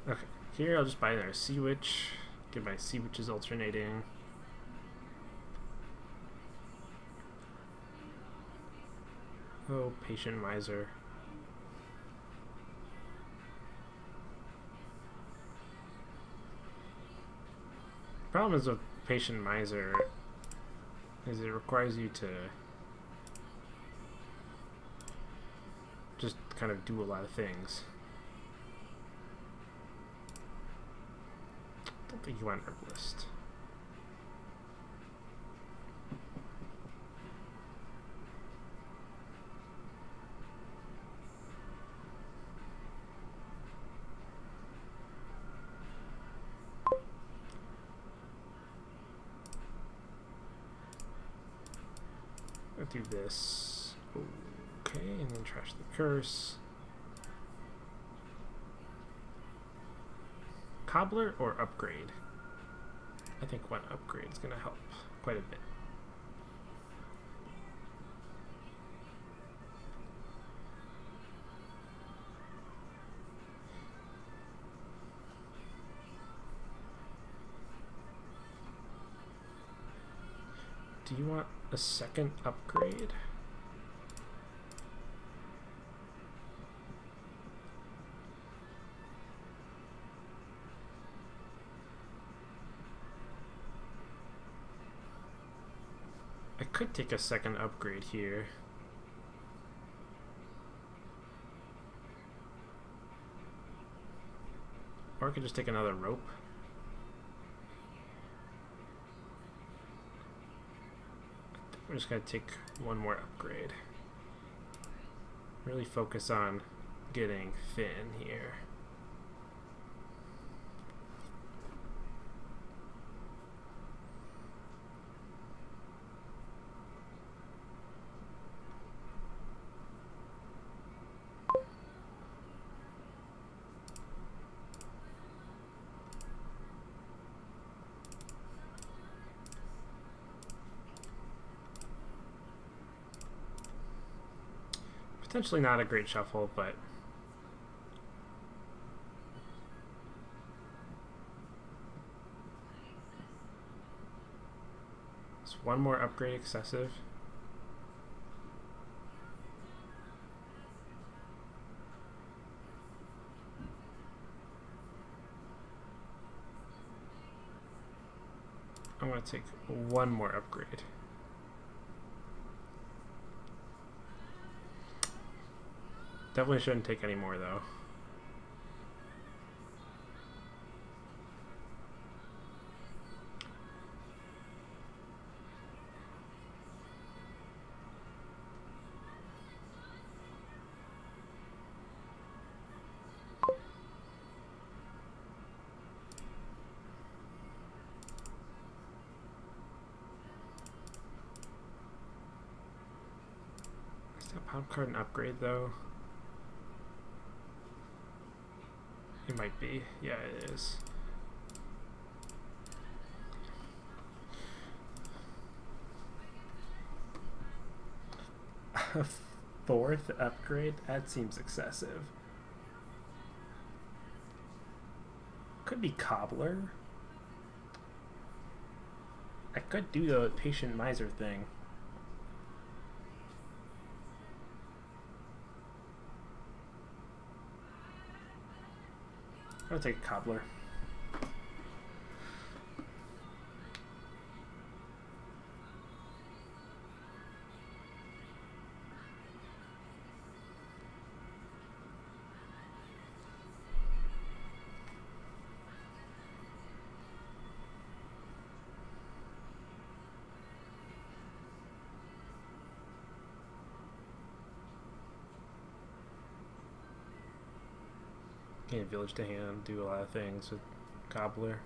Okay, here I'll just buy another sea witch. Get my sea witches alternating. Oh, patient miser. Problem is with patient miser is it requires you to just kind of do a lot of things. Don't think you want herbalist. I'll do this. Okay, and then trash the curse. Cobbler or upgrade? I think one upgrade is going to help quite a bit. Do you want a second upgrade? I could take a second upgrade here. Or I could just take another rope. I'm just going to take one more upgrade. Really focus on getting Finn here. Potentially not a great shuffle, but is one more upgrade excessive? I'm going to take one more upgrade. Definitely shouldn't take any more though. Wild card and upgrade though. It might be. Yeah, it is. A fourth upgrade? That seems excessive. Could be Cobbler. I could do the Patient Miser thing. I'll take a Cobbler. Gain village to hand, do a lot of things with Cobbler.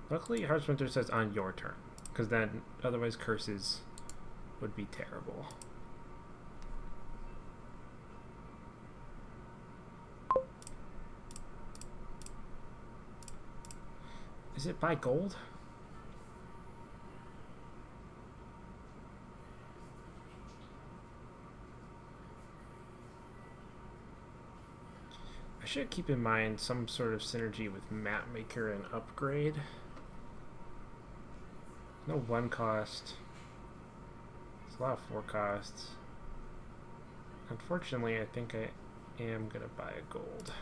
Luckily, Heartsprinter says on your turn, because then otherwise curses would be terrible. Is it buy gold? I should keep in mind some sort of synergy with Mapmaker and upgrade. No one cost. It's a lot of four costs. Unfortunately, I think I am gonna buy a gold.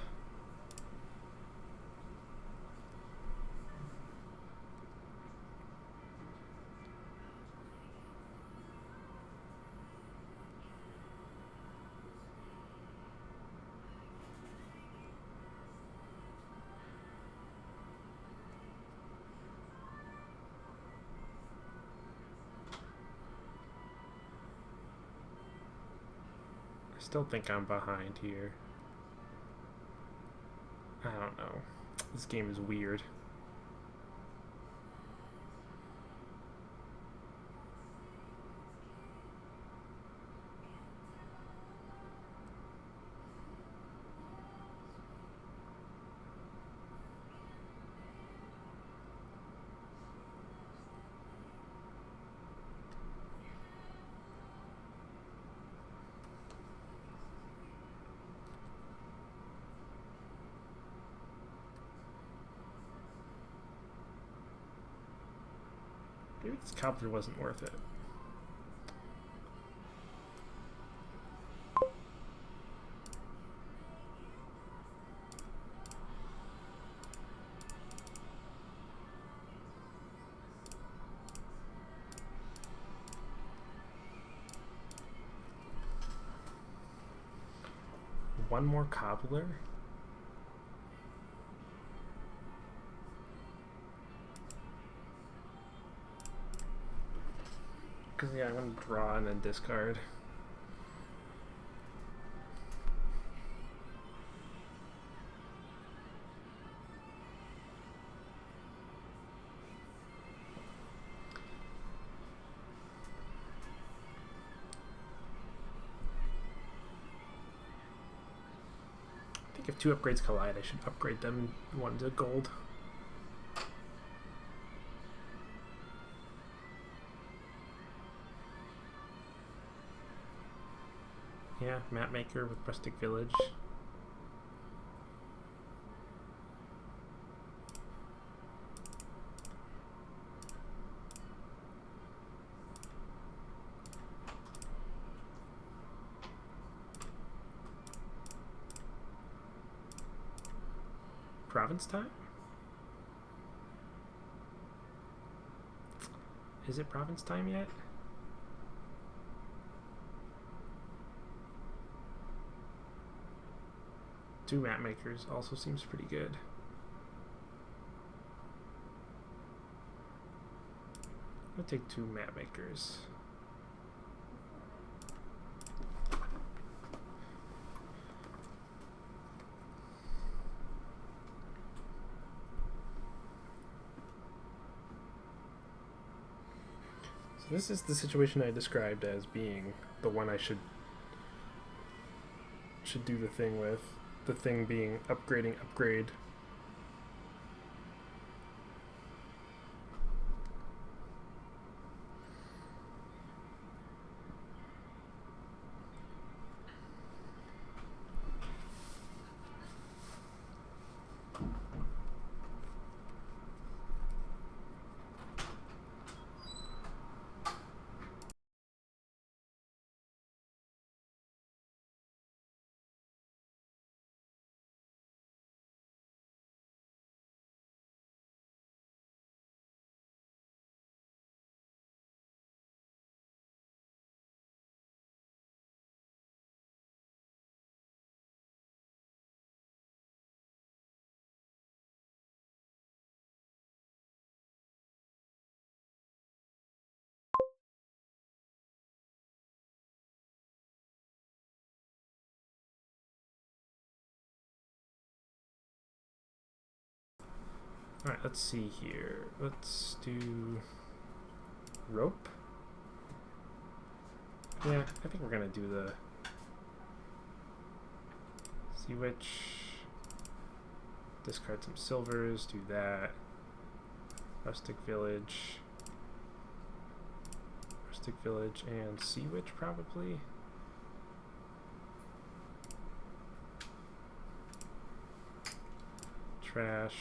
I still think I'm behind here. I don't know. This game is weird. Maybe this Cobbler wasn't worth it. One more Cobbler? Because, yeah, I'm going to draw and then discard. I think if two upgrades collide, I should upgrade them one to gold. Yeah, Mapmaker with Rustic Village. Province time? Is it province time yet? Two Mapmakers also seems pretty good. I'll take two Mapmakers. This is the situation I described as being the one I should do the thing with. The thing being upgrade. Alright, let's see here. Let's do rope. Yeah, I think we're gonna do the sea witch. Discard some silvers, do that. Rustic village. Rustic village and sea witch probably. Trash.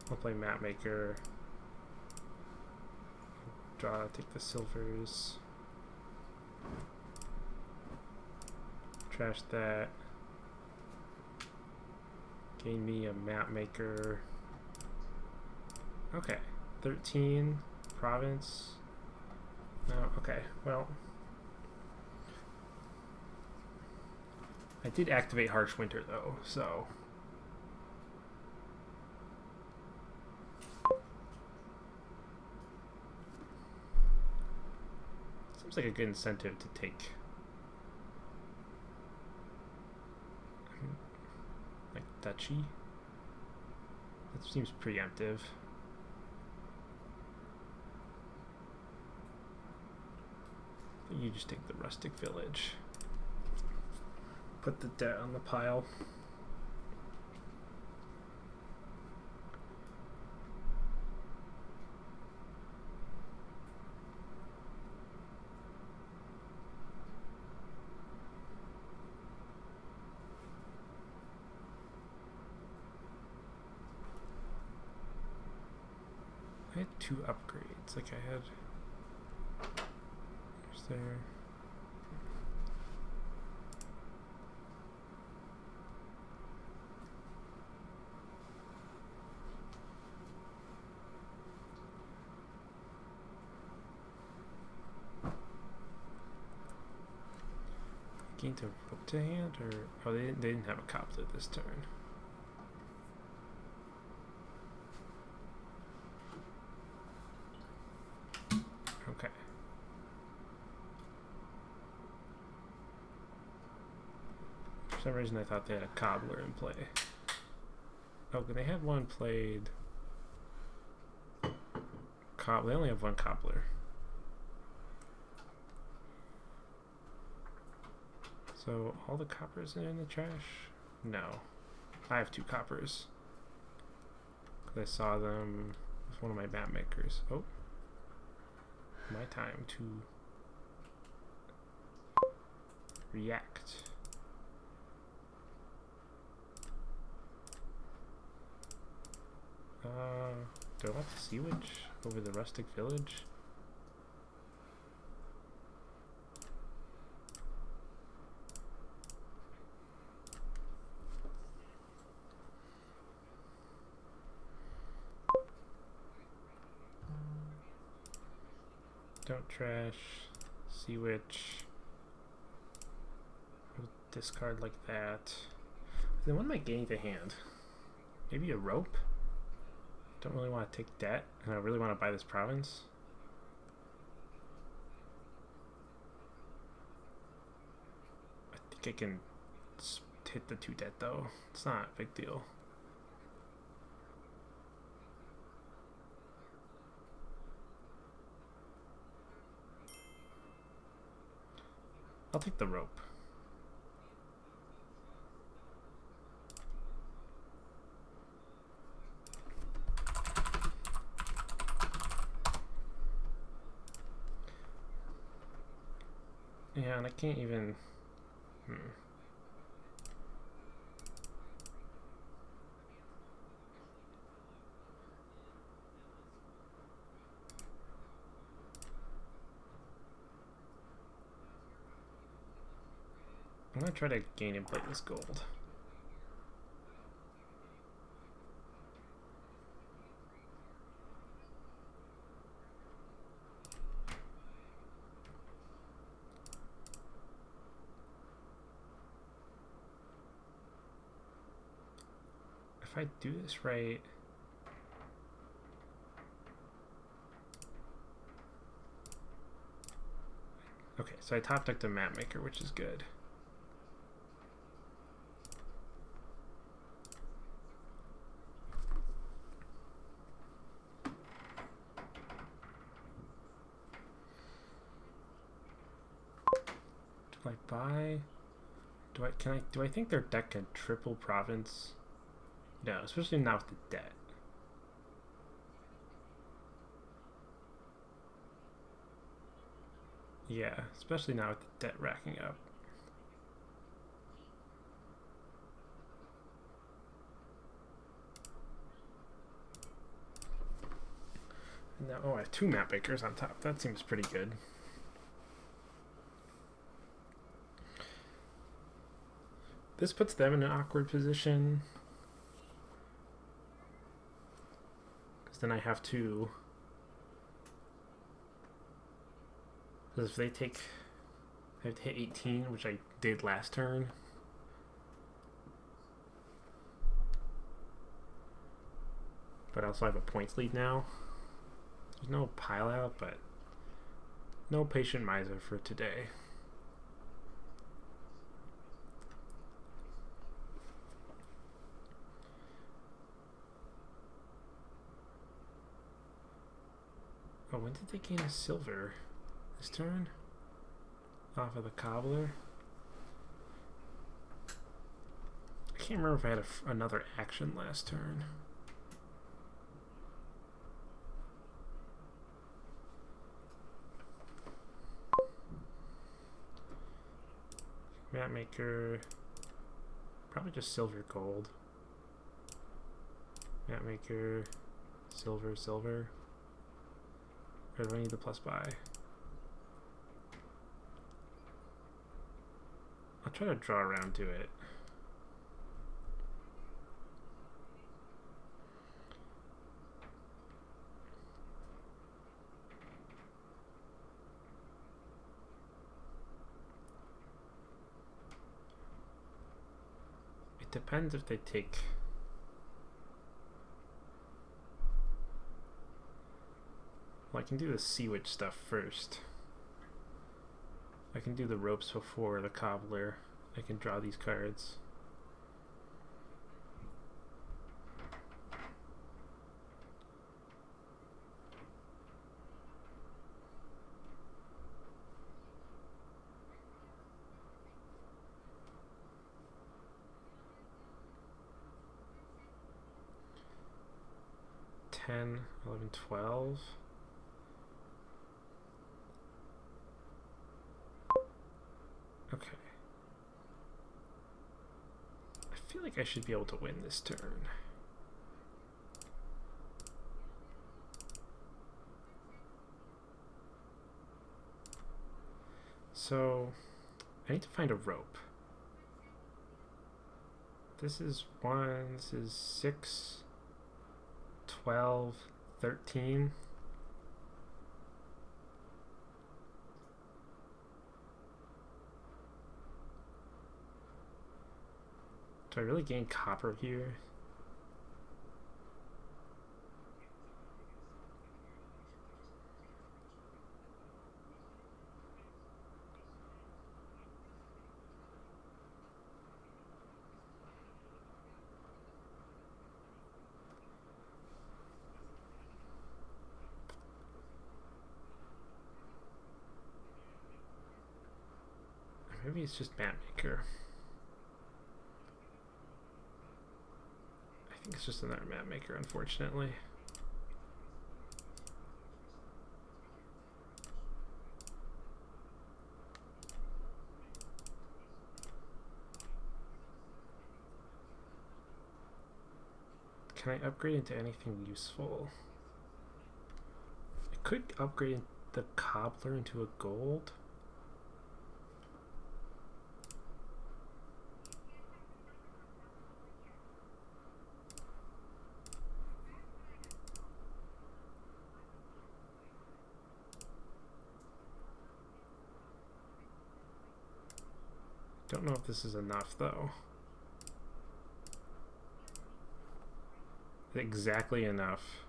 I'll play map maker. Draw, take the silvers. Trash that. Gain me a map maker. Okay. 13 province. No, okay. Well, I did activate Harsh Winter though, so seems like a good incentive to take like duchy. That seems preemptive. You just take the rustic village. Put the debt on the pile. I had 2 upgrades, like I had. There's there. Gained a rope to hand, or oh, they didn't have a cobbler this turn. Okay. For some reason I thought they had a cobbler in play. Oh, they had one played. They only have 1 cobbler. So all the coppers are in the trash? No. I have 2 coppers. I saw them with one of my map makers. Oh. My time to react. Do I want the sea witch over the rustic village? Don't trash. Sea witch. Discard like that. Then what am I getting to hand? Maybe a rope? Don't really want to take debt, and I really want to buy this province. I think I can hit the 2 debt though. It's not a big deal. I'll take the rope. Yeah, and I can't even... I'm gonna try to gain and play this gold. If I do this right... Okay, so I top decked a map maker, which is good. Do I buy? Do I think their deck can triple province? No, especially not with the debt. Yeah, especially now with the debt racking up. And now, oh, I have 2 map makers on top. That seems pretty good. This puts them in an awkward position. Because then I have to... Because if they take... I have to hit 18, which I did last turn. But I also have a points lead now. There's no pile out, but no patient miser for today. Oh, when did they gain a silver? This turn? Off of the cobbler? I can't remember if I had another action last turn. Map maker, probably just silver gold. Map maker, silver, silver. Or do I need the plus buy? I'll try to draw around to it. It depends if they take... Well, I can do the sea witch stuff first. I can do the ropes before the cobbler. I can draw these cards. $10, $11, $12. Okay. I feel like I should be able to win this turn. So, I need to find a rope. This is 1, this is 6, 12, 13. Do I really gain copper here? maybe it's just map maker. I think it's just another map maker, unfortunately. Can I upgrade into anything useful? I could upgrade the cobbler into a gold. Don't know if this is enough though. Exactly enough.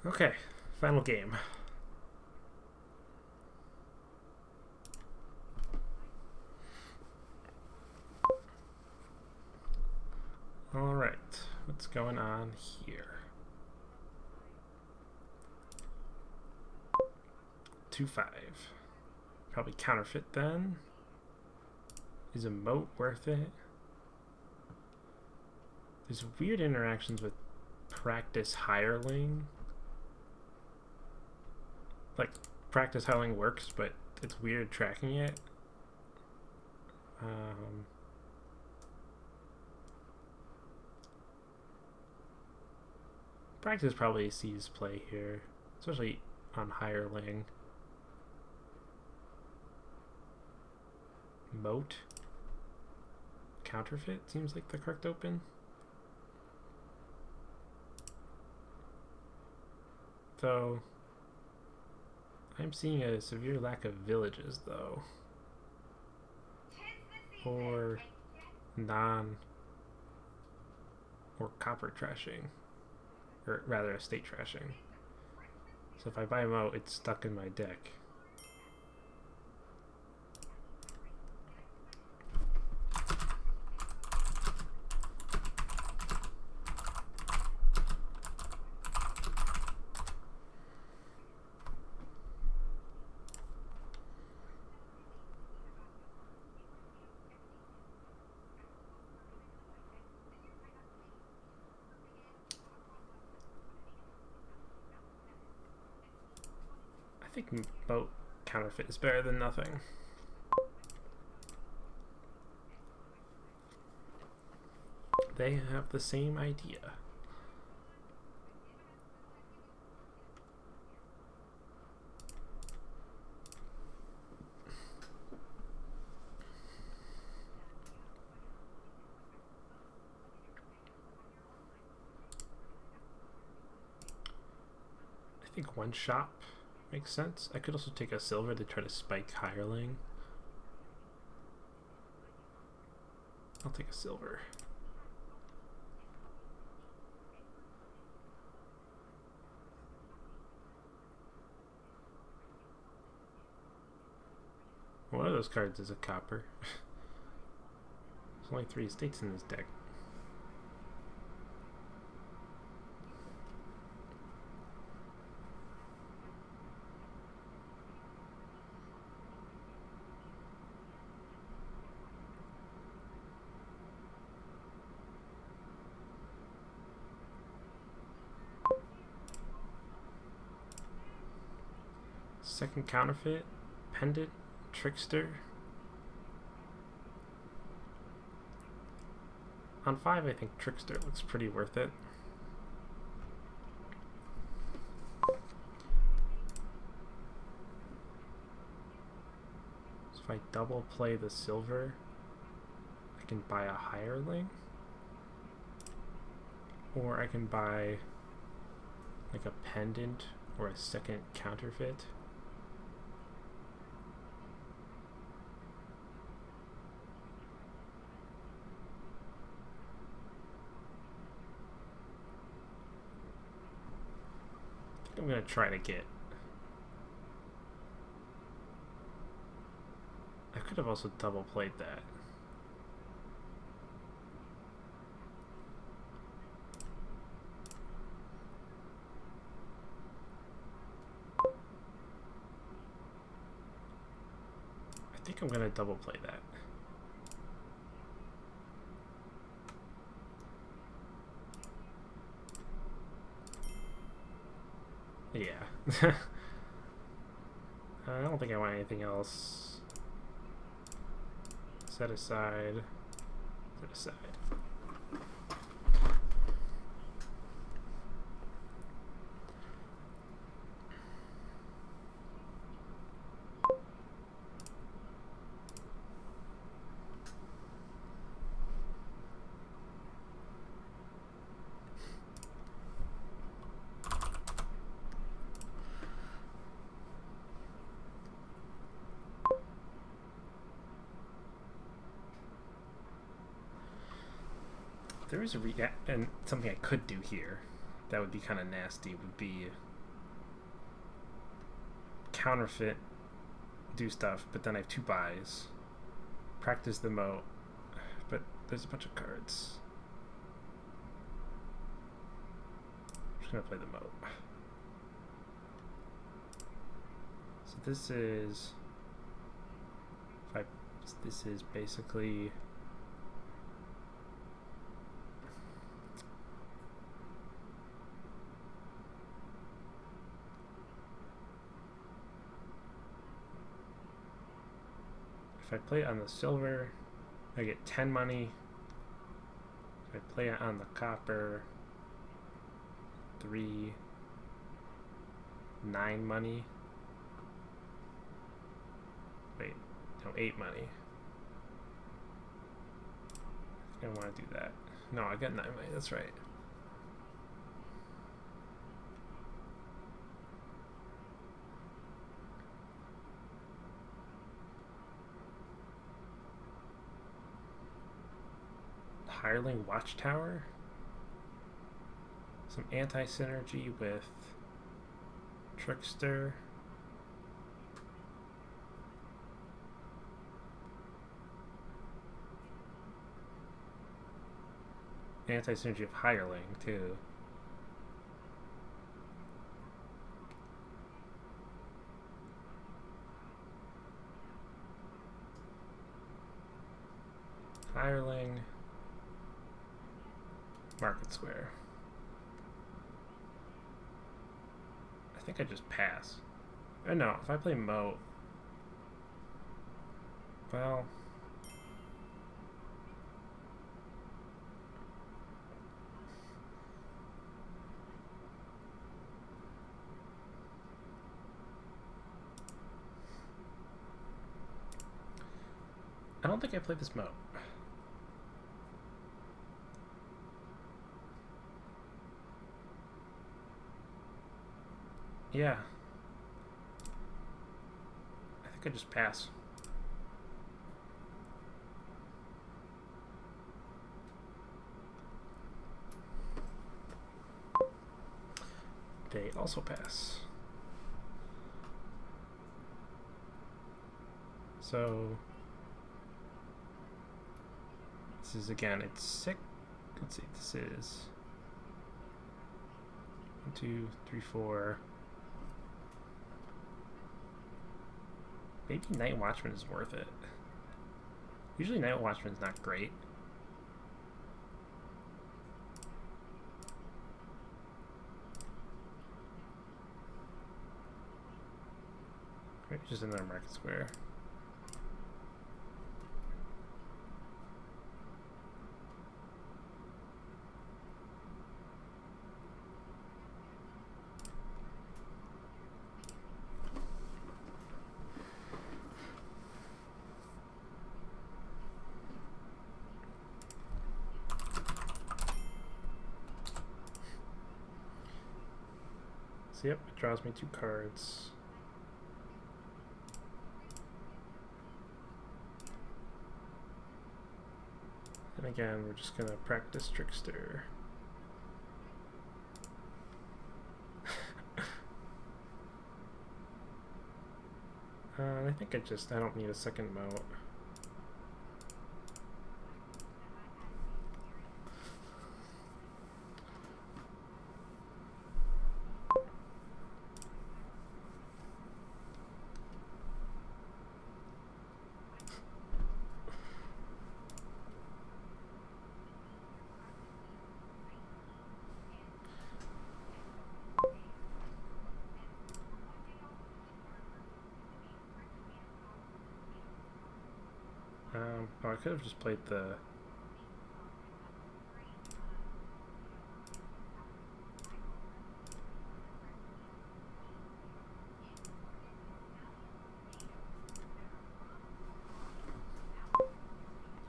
Okay, final game. All right, what's going on here? 2-5. Probably counterfeit then. Is a moat worth it? There's weird interactions with practice hireling. Like, practice hireling works, but it's weird tracking it. Practice probably sees play here, especially on hireling. Moat. Counterfeit seems like the correct open. Though I'm seeing a severe lack of villages though. Or or copper trashing. Or rather estate trashing. So if I buy a moat, it's stuck in my deck. I think moat counterfeit is better than nothing. They have the same idea. I think one shop makes sense. I could also take a silver to try to spike hireling. I'll take a silver. One of those cards is a copper. There's only 3 estates in this deck. Second counterfeit, pendant, trickster. On 5, I think trickster looks pretty worth it. So if I double play the silver, I can buy a hireling, or I can buy like a pendant or a second counterfeit. I'm gonna try to get. I could have also double played that. I think I'm gonna double play that. Yeah. I don't think I want anything else. Set aside. Set aside. There is a and something I could do here that would be kind of nasty would be counterfeit, do stuff, but then I have 2 buys, practice the moat, but there's a bunch of cards. I'm just gonna play the moat. So this is this is basically if I play it on the silver, I get 10 money. If I play it on the copper, 3, 9 money. Wait, no, 8 money. I don't want to do that. No, I got 9 money, that's right. Hireling Watchtower. Some anti-synergy with Trickster. Anti-synergy of Hireling, too. Hireling. Market Square. I think I just pass. Oh no, if I play Moat, well, I don't think I play this Moat. Yeah. I think I just pass. They also pass. So this is again, it's 6. Let's see, this is 1, 2, 3, 4. Maybe Night Watchman is worth it. Usually Night Watchman's not great. Maybe just another Market Square. So yep, it draws me 2 cards. And again, we're just gonna practice Trickster. I think I don't need a second moat. Oh, I could have just played the...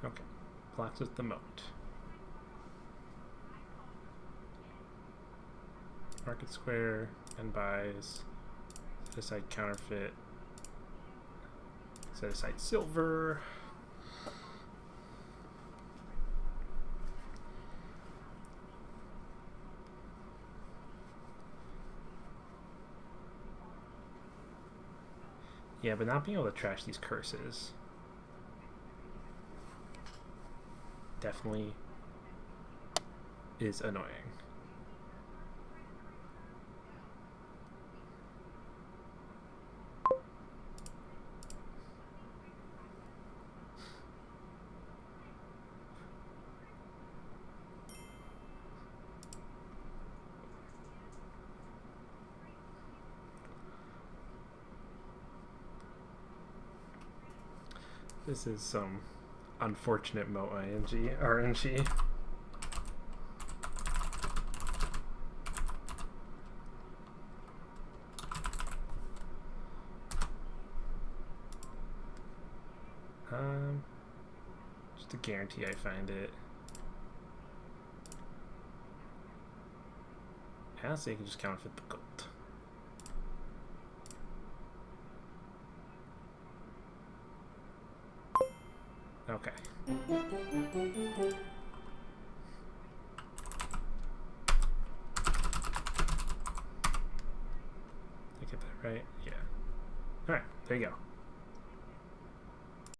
Okay, collapses the moat. Market square and buys. Set aside counterfeit. Set aside silver. Yeah, but not being able to trash these curses definitely is annoying. This is some unfortunate moat RNG. Just to guarantee I find it. Honestly, I can just counterfeit the gold. Okay. I get that right? Yeah. Alright, there you go.